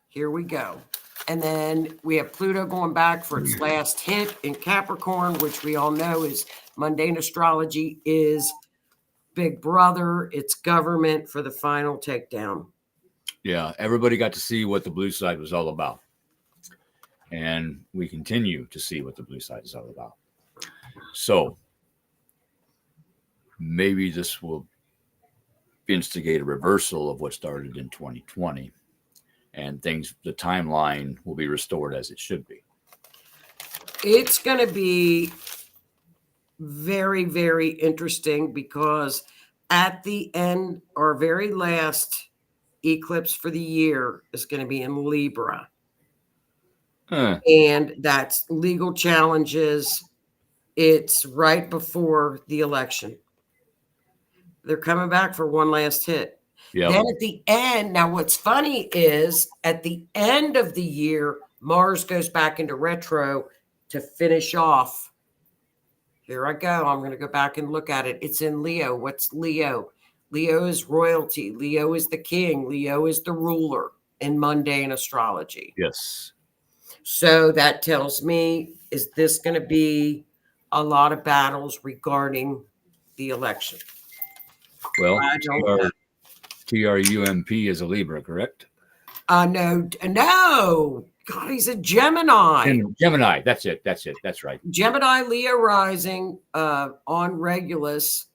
Here we go. And then we have Pluto going back for its last hit in Capricorn, which we all know is mundane astrology is Big Brother. It's government for the final takedown. Yeah. Everybody got to see what the blue side was all about. And we continue to see what the blue side is all about. So maybe this will instigate a reversal of what started in 2020, and the timeline will be restored as it should be. It's going to be very, very interesting because at the end, our very last eclipse for the year is going to be in Libra. And that's legal challenges. It's right before the election. They're coming back for one last hit. Yep. Then at the end, now what's funny is at the end of the year, Mars goes back into retro to finish off. Here I go. I'm going to go back and look at it. It's in Leo. What's Leo? Leo is royalty. Leo is the king. Leo is the ruler in mundane astrology. Yes. So that tells me, is this going to be a lot of battles regarding the election? Well, TRUMP is a Libra, correct? No. God, he's a Gemini. Gemini. That's it. That's right. Gemini, Leo rising on Regulus.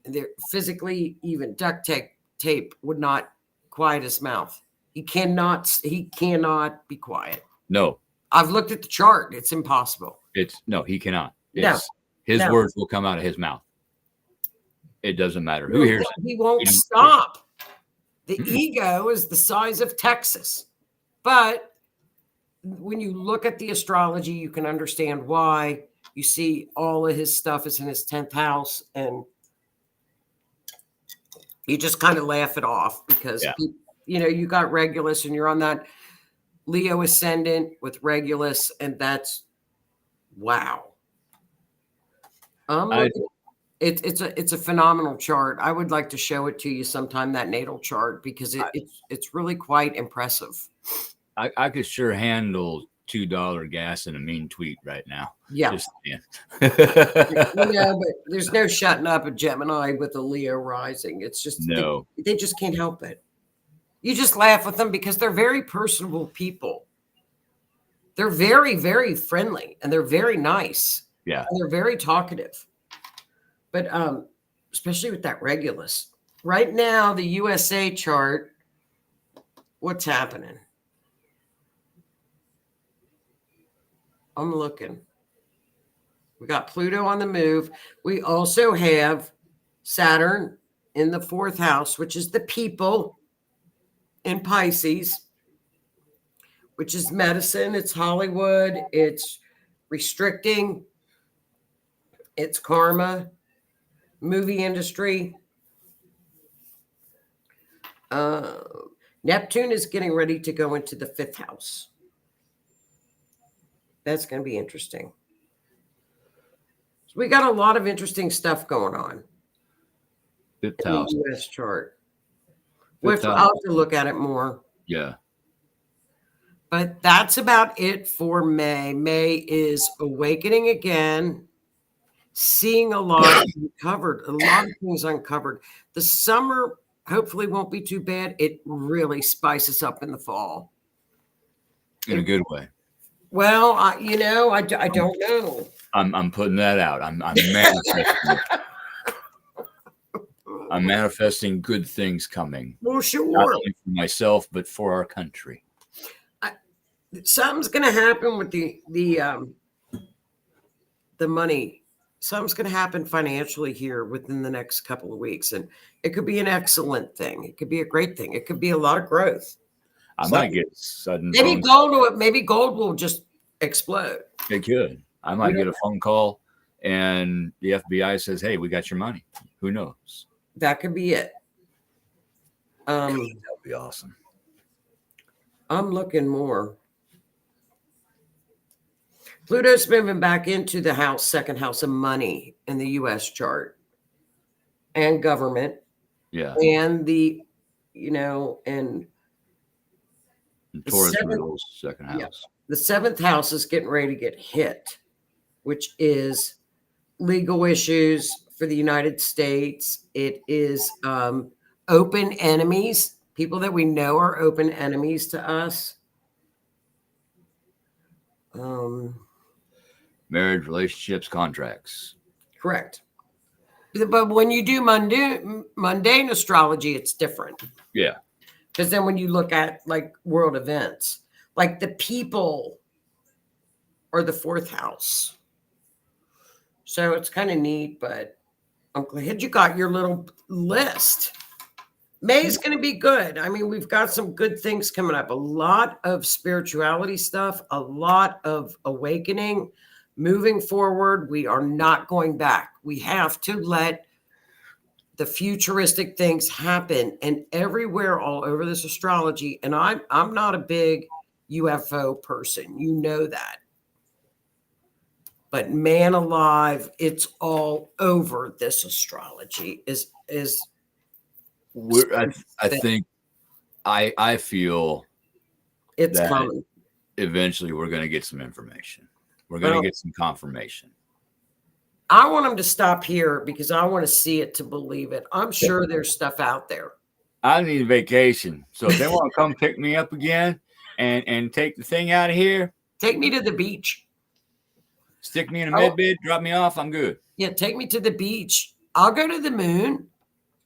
They're physically even duct tape would not quiet his mouth. He cannot be quiet. No. I've looked at the chart. It's impossible. He cannot. His words will come out of his mouth. It doesn't matter who hears it. He won't stop. The ego is the size of Texas. But when you look at the astrology, you can understand why. You see all of his stuff is in his 10th house, and you just kind of laugh it off because, you got Regulus and you're on that Leo ascendant with Regulus, and that's wow. It's a phenomenal chart. I would like to show it to you sometime, that natal chart, because it's really quite impressive. I could sure handle $2 gas and a mean tweet right now. Yeah. Just saying. But there's no shutting up a Gemini with a Leo rising. It's just No. they just can't help it. You just laugh with them because they're very personable people. They're very, very friendly and they're very nice. Yeah. And they're very talkative. But especially with that Regulus. Right now, the USA chart, what's happening? I'm looking. We got Pluto on the move. We also have Saturn in the 4th house, which is the people, in Pisces, which is medicine. It's Hollywood. It's restricting. It's karma, movie industry. Neptune is getting ready to go into the 5th house. That's going to be interesting. So we got a lot of interesting stuff going on. 5th in house. the U.S. chart. Fifth I'll house. have to look at it more. Yeah. But that's about it for May. May is awakening again, seeing a lot uncovered, a lot of things uncovered. The summer hopefully won't be too bad. It really spices up in the fall. In a good way. Well, I don't know. I'm putting that out. I'm manifesting. I'm manifesting good things coming. Well, Not sure. only for myself, but for our country. Something's going to happen with the money. Something's going to happen financially here within the next couple of weeks, and it could be an excellent thing. It could be a great thing. It could be a lot of growth. I might get sudden. Maybe gold will just explode. It could. I might get a phone call, and the FBI says, "Hey, we got your money." Who knows? That could be it. That would be awesome. I'm looking more. Pluto's moving back into the house, 2nd house of money in the U.S. chart, and government. Yeah. And and Taurus 7th rules 2nd house. Yeah. The 7th house is getting ready to get hit, which is legal issues for the United States. It is open enemies, people that we know are open enemies to us. Marriage, relationships, contracts. Correct. But when you do mundane astrology, it's different. Yeah. Because then when you look at like world events, like the people are the 4th house. So it's kind of neat, but I'm glad you got your little list. May is going to be good. I mean, we've got some good things coming up. A lot of spirituality stuff, a lot of awakening. Moving forward, we are not going back. We have to let the futuristic things happen, and everywhere, all over this astrology. And I'm not a big UFO person, you know that. But man alive, it's all over this astrology. I feel it's that coming. Eventually we're going to get some information. We're going to get some confirmation. I want them to stop here because I want to see it to believe it. I'm sure there's stuff out there. I need a vacation. So if they want to come pick me up again and take the thing out of here. Take me to the beach. Stick me in a med bed, drop me off. I'm good. Yeah, take me to the beach. I'll go to the moon.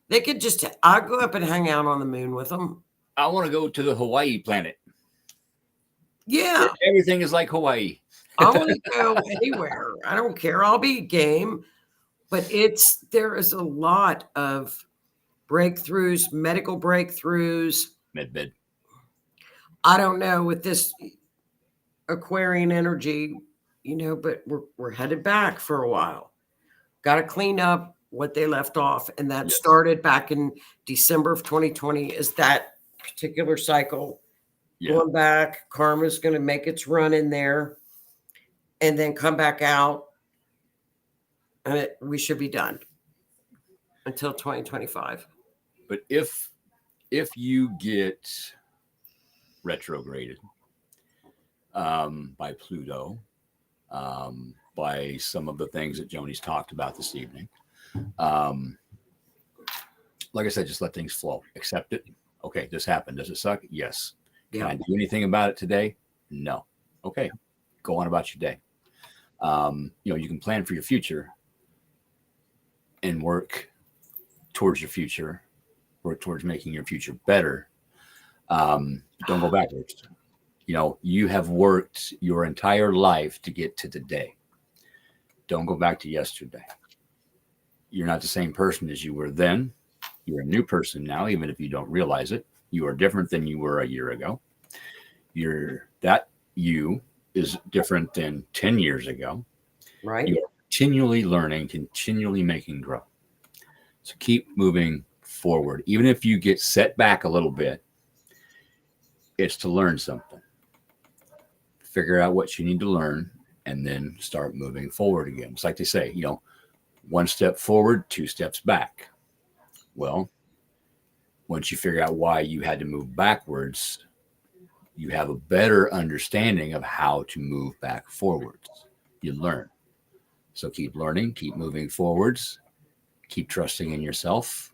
They could I'll go up and hang out on the moon with them. I want to go to the Hawaii planet. Yeah. Everything is like Hawaii. I want to go anywhere. I don't care. I'll be game. But there is a lot of breakthroughs, medical breakthroughs. Medbed. I don't know with this Aquarian energy, but we're headed back for a while. Got to clean up what they left off. And that started back in December of 2020 is that particular cycle. Going back, karma's going to make its run in there and then come back out, and we should be done. until 2025. But if you get retrograded by Pluto, by some of the things that Joni's talked about this evening, like I said, just let things flow. Accept it. Okay, this happened. Does it suck? Yes. Can I do anything about it today? No. Okay, go on about your day. You can plan for your future and work towards your future, work towards making your future better. Don't go backwards. You have worked your entire life to get to today. Don't go back to yesterday. You're not the same person as you were then. You're a new person now, even if you don't realize it. You are different than you were a year ago. You is different than 10 years ago. Right. You're continually learning, continually making growth. So keep moving forward. Even if you get set back a little bit, it's to learn something. Figure out what you need to learn and then start moving forward again. It's like they say, one step forward, 2 steps back. Well, once you figure out why you had to move backwards, you have a better understanding of how to move back forwards. You learn. So keep learning, keep moving forwards, keep trusting in yourself.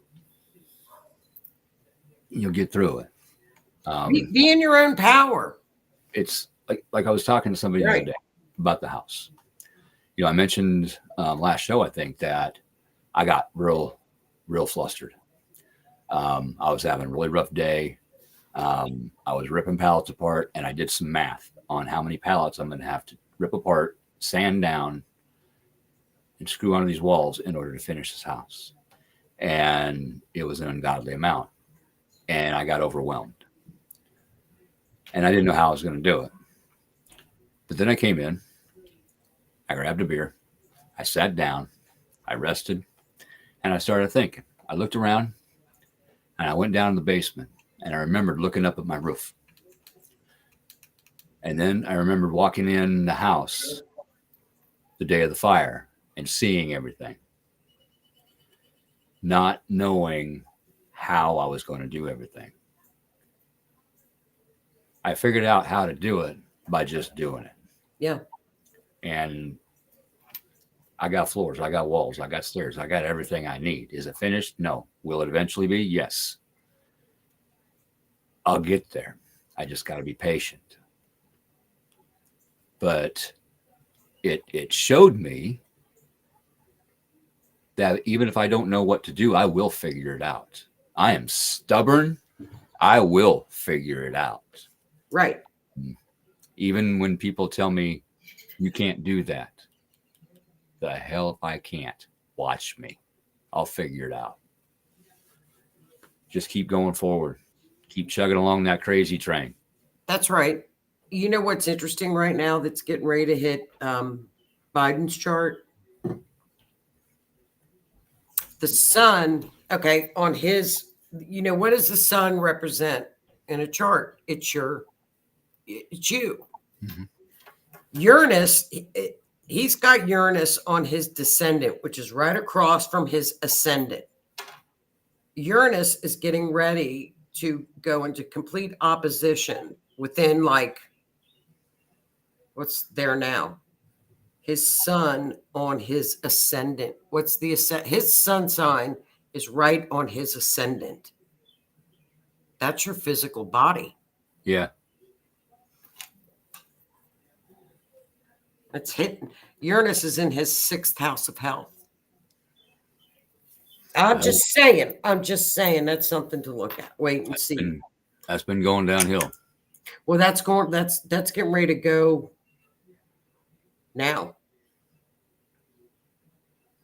You'll get through it. Be in your own power. It's like I was talking to somebody the other day about the house. I mentioned last show, I think, that I got real flustered. I was having a really rough day. I was ripping pallets apart, and I did some math on how many pallets I'm going to have to rip apart, sand down, and screw onto these walls in order to finish this house. And it was an ungodly amount. And I got overwhelmed. And I didn't know how I was going to do it. But then I came in, I grabbed a beer, I sat down, I rested, and I started thinking. I looked around, and I went down in the basement, and I remembered looking up at my roof. And then I remembered walking in the house the day of the fire and seeing everything, not knowing how I was going to do everything. I figured out how to do it by just doing it. Yeah. And I got floors, I got walls, I got stairs, I got everything I need. Is it finished? No. Will it eventually be? Yes. I'll get there. I just got to be patient. But it showed me that even if I don't know what to do, I will figure it out. I am stubborn. I will figure it out. Right. Even when people tell me you can't do that. The hell if I can't. Watch me. I'll figure it out. Just keep going forward. Keep chugging along that crazy train. That's right. You know what's interesting right now that's getting ready to hit Biden's chart? The sun, okay, on his, what does the sun represent in a chart? It's you. Mm-hmm. Uranus, he's got Uranus on his descendant, which is right across from his ascendant. Uranus is getting ready to go into complete opposition within what's there now? His sun on his ascendant. What's the ascendant? His sun sign is right on his ascendant. That's your physical body. Yeah. It's hitting. Uranus is in his 6th house of health. I'm just saying that's something to look at. Wait and see. That's been going downhill. Well, that's getting ready to go now.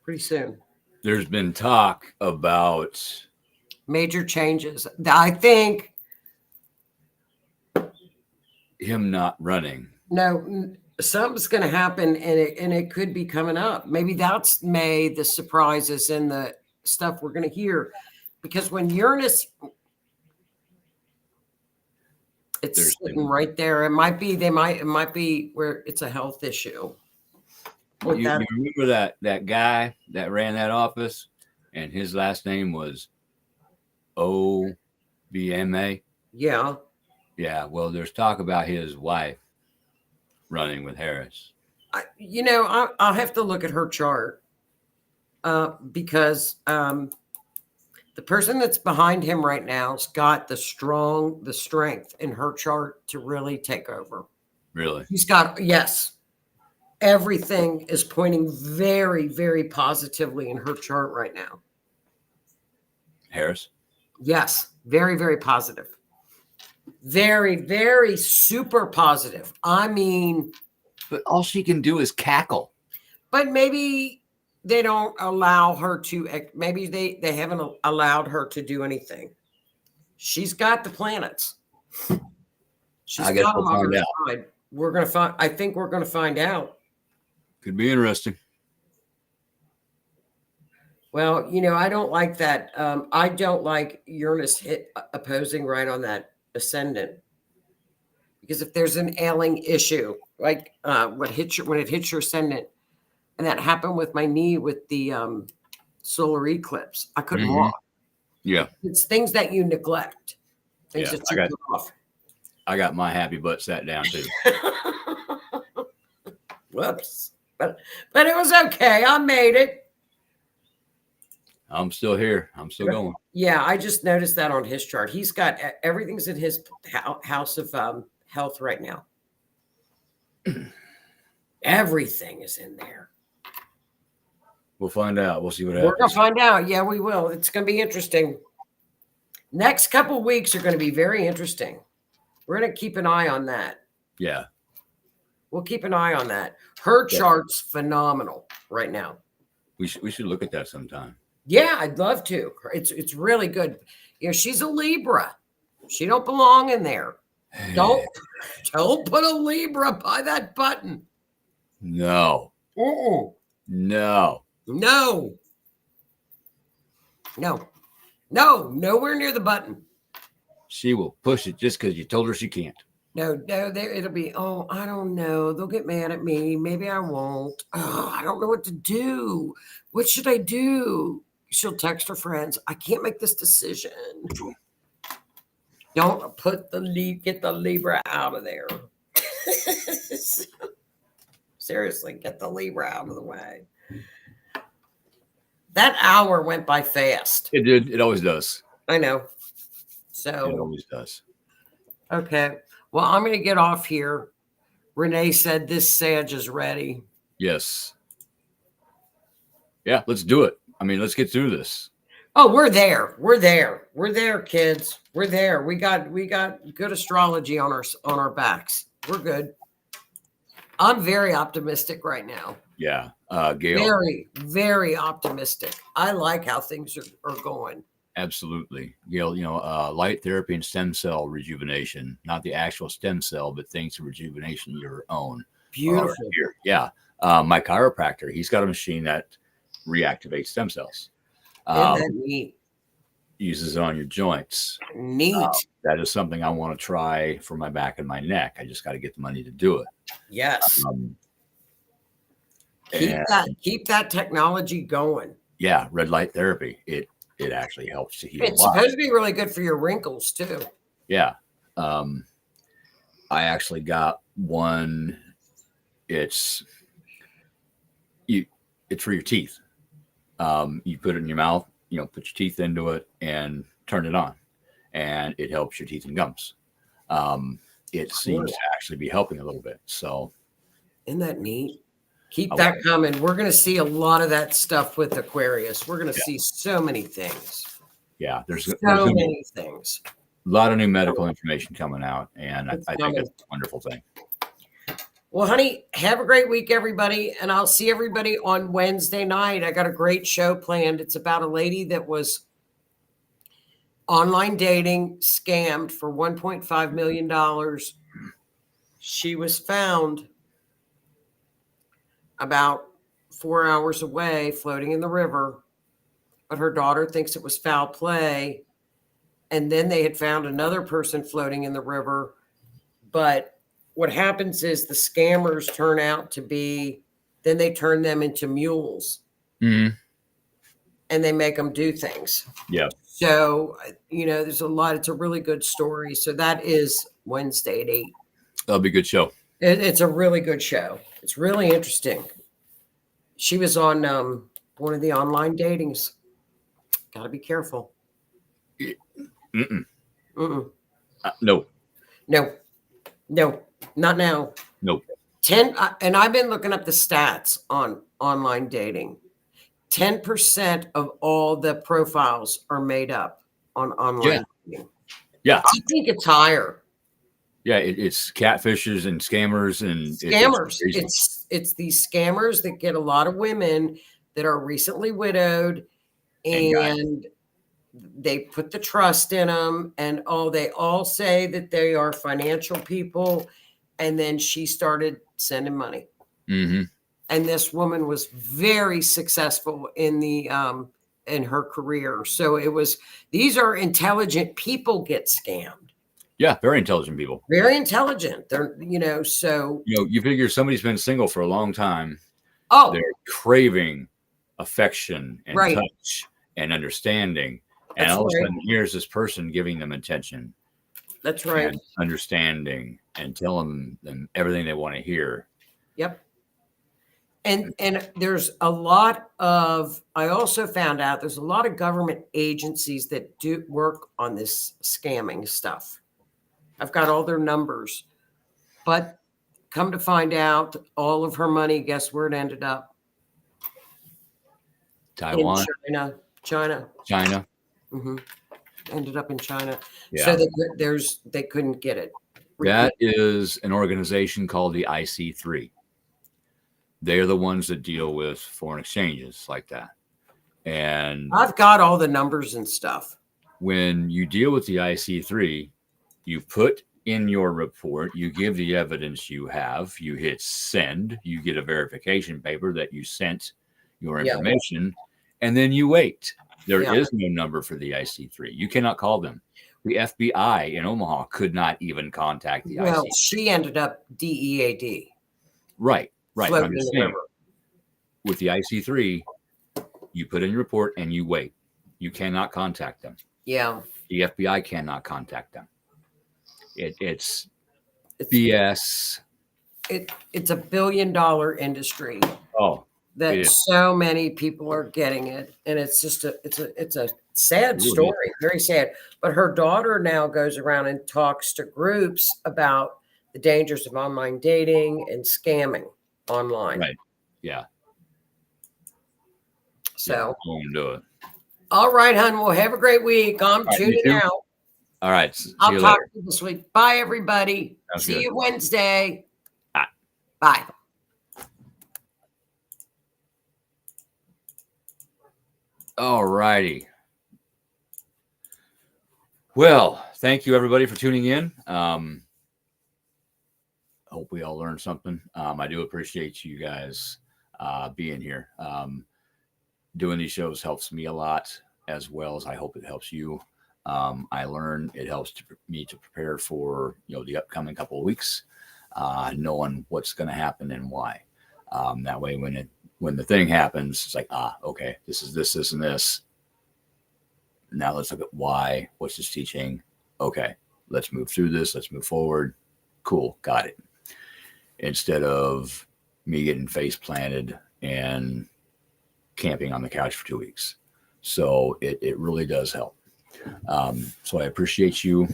Pretty soon. There's been talk about major changes. I think him not running. No, something's going to happen, and it could be coming up. Maybe that's the surprises and the stuff we're going to hear, because when Uranus, it's sitting right there. It might be where it's a health issue. You remember that guy that ran that office and his last name was OBMA. Yeah. Yeah, well, there's talk about his wife running with Harris. I'll have to look at her chart because the person that's behind him right now's got the strength in her chart to really take over. Really? He's got, yes, everything is pointing very, very positively in her chart right now. Harris? Yes, very, very positive. Very, very super positive. I mean, But all she can do is cackle. but maybe they don't allow her to, maybe they haven't allowed her to do anything. She's got the planets. She's I guess got we'll them on find her out. side. I think we're going to find out. Could be interesting. Well, I don't like that. I don't like Uranus opposing right on that ascendant. Because if there's an ailing issue, like when it hits your ascendant, and that happened with my knee with the solar eclipse, I couldn't walk. Yeah. It's things that you neglect, things Yeah, that you put off. I got my happy butt sat down too. Whoops. But it was okay. I made it. I'm still here. I'm still going. Yeah, I just noticed that on his chart. He's got everything's in his house of health right now. Everything is in there. We'll find out. We'll see what happens. We're going to find out. Yeah, we will. It's going to be interesting. Next couple weeks are going to be very interesting. We're going to keep an eye on that. Yeah. We'll keep an eye on that. Her chart's phenomenal right now. We should look at that sometime. Yeah, I'd love to. It's really good. She's a Libra. She don't belong in there. Don't put a Libra by that button. No. Uh-uh. No. No. No. No. Nowhere near the button. She will push it just because you told her she can't. No, it'll be, I don't know. They'll get mad at me. Maybe I won't. Oh, I don't know what to do. What should I do? She'll text her friends. I can't make this decision. Don't get the Libra out of there. Seriously, get the Libra out of the way. That hour went by fast. It did. It always does. I know. So It always does. Okay. Well, I'm going to get off here. Renee said this Sag is ready. Yes. Yeah, let's do it. I mean, let's get through this. Oh, we're there. We're there. We're there, kids. We're there. We got good astrology on our backs. We're good. I'm very optimistic right now. Yeah. Gail. Very, very optimistic. I like how things are going. Absolutely. Gail, light therapy and stem cell rejuvenation, not the actual stem cell, but things to rejuvenation of your own. Beautiful. Yeah. My chiropractor, he's got a machine that reactivates stem cells. Isn't that neat? Uses it on your joints. Neat. That is something I want to try for my back and my neck. I just got to get the money to do it. Yes. Keep that technology going. Yeah, red light therapy. It actually helps to heal. It's supposed to be really good for your wrinkles too. Yeah. I actually got one. It's for your teeth. You put it in your mouth, put your teeth into it and turn it on, and it helps your teeth and gums. It seems to actually be helping a little bit. So isn't that neat? Keep that coming. We're going to see a lot of that stuff with Aquarius. We're going to see so many things. Yeah, there's so many things. A lot of new medical information coming out, and I think it's a wonderful thing. Well, honey, have a great week, everybody, and I'll see everybody on Wednesday night. I got a great show planned. It's about a lady that was online dating, scammed for $1.5 million. She was found about 4 hours away, floating in the river, but her daughter thinks it was foul play. And then they had found another person floating in the river. But what happens is the scammers turn out to be, then they turn them into mules. Mm-hmm. and they make them do things. Yeah. So, there's a lot. It's a really good story. So that is Wednesday at 8. That'll be a good show. It's a really good show. It's really interesting. She was on one of the online datings. Got to be careful. Mm-mm. Mm-mm. No, No, not now. nope. 10, and I've been looking up the stats on online dating. 10% of all the profiles are made up on online dating. Yeah. I think it's higher. Yeah, it's catfishers and scammers and Scammers. It's these scammers that get a lot of women that are recently widowed, and they put the trust in them, and they all say that they are financial people, and then she started sending money. Mm-hmm. And this woman was very successful in in her career. So these are intelligent people get scammed. Yeah, very intelligent people. Very intelligent. They're, so. You figure somebody's been single for a long time. Oh. They're craving affection and Right. touch and understanding. And That's all of a right. sudden, here's this person giving them attention. That's right. And understanding and telling them everything they want to hear. Yep. And there's a lot of, I also found out there's a lot of government agencies that do work on this scamming stuff. I've got all their numbers, but come to find out, all of her money, guess where it ended up? Taiwan. In China. Mm-hmm. Ended up in China. Yeah. So they couldn't get it. That is an organization called the IC3. They're the ones that deal with foreign exchanges like that. And I've got all the numbers and stuff. When you deal with the IC3, you put in your report, you give the evidence you have, you hit send, you get a verification paper that you sent your information, and then you wait. There is no number for the IC3. You cannot call them. The FBI in Omaha could not even contact the IC3. Well, she ended up DEAD. Right. I'm just saying, with the IC3, you put in your report and you wait. You cannot contact them. Yeah. The FBI cannot contact them. It's BS. It's $1 billion industry. Oh, that so many people are getting it, and it's just it's a sad story, very sad. But her daughter now goes around and talks to groups about the dangers of online dating and scamming online. Right. Yeah. So won't do it. All right, hon. Well, have a great week. I'm tuning out. All right. I'll talk to you this week. Bye, everybody. See you Wednesday. Bye. All righty. Well, thank you everybody for tuning in. Hope we all learned something. I do appreciate you guys being here. Doing these shows helps me a lot, as well as I hope it helps you. I learn it helps me to prepare for the upcoming couple of weeks, knowing what's going to happen and why. That way, when the thing happens, it's like, okay, this is this, and this. Now let's look at why. What's this teaching? Okay, let's move through this. Let's move forward. Cool, got it. Instead of me getting face planted and camping on the couch for 2 weeks. So it really does help. So I appreciate you,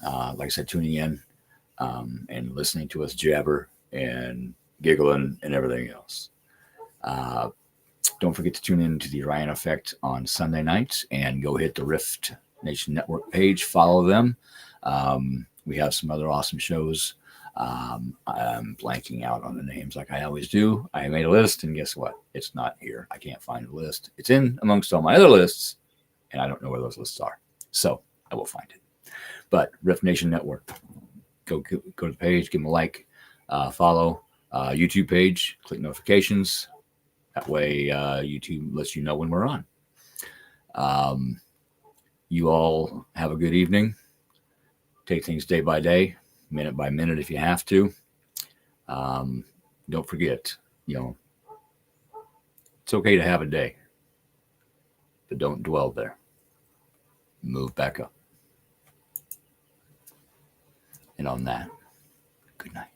like I said, tuning in and listening to us jabber and giggling and everything else. Don't forget to tune in to the Ryan Effect on Sunday nights and go hit the R.I.F.T Nation Network page. Follow them. We have some other awesome shows. I'm blanking out on the names like I always do. I made a list, and guess what? It's not here. I can't find the list. It's in amongst all my other lists, and I don't know where those lists are. So I will find it. But R.I.F.T Nation Network. Go to the page, give them a like, follow. YouTube page, click notifications. That way YouTube lets you know when we're on. You all have a good evening. Take things day by day, minute by minute if you have to. Don't forget, it's okay to have a day. but don't dwell there. Move back up. And on that, good night.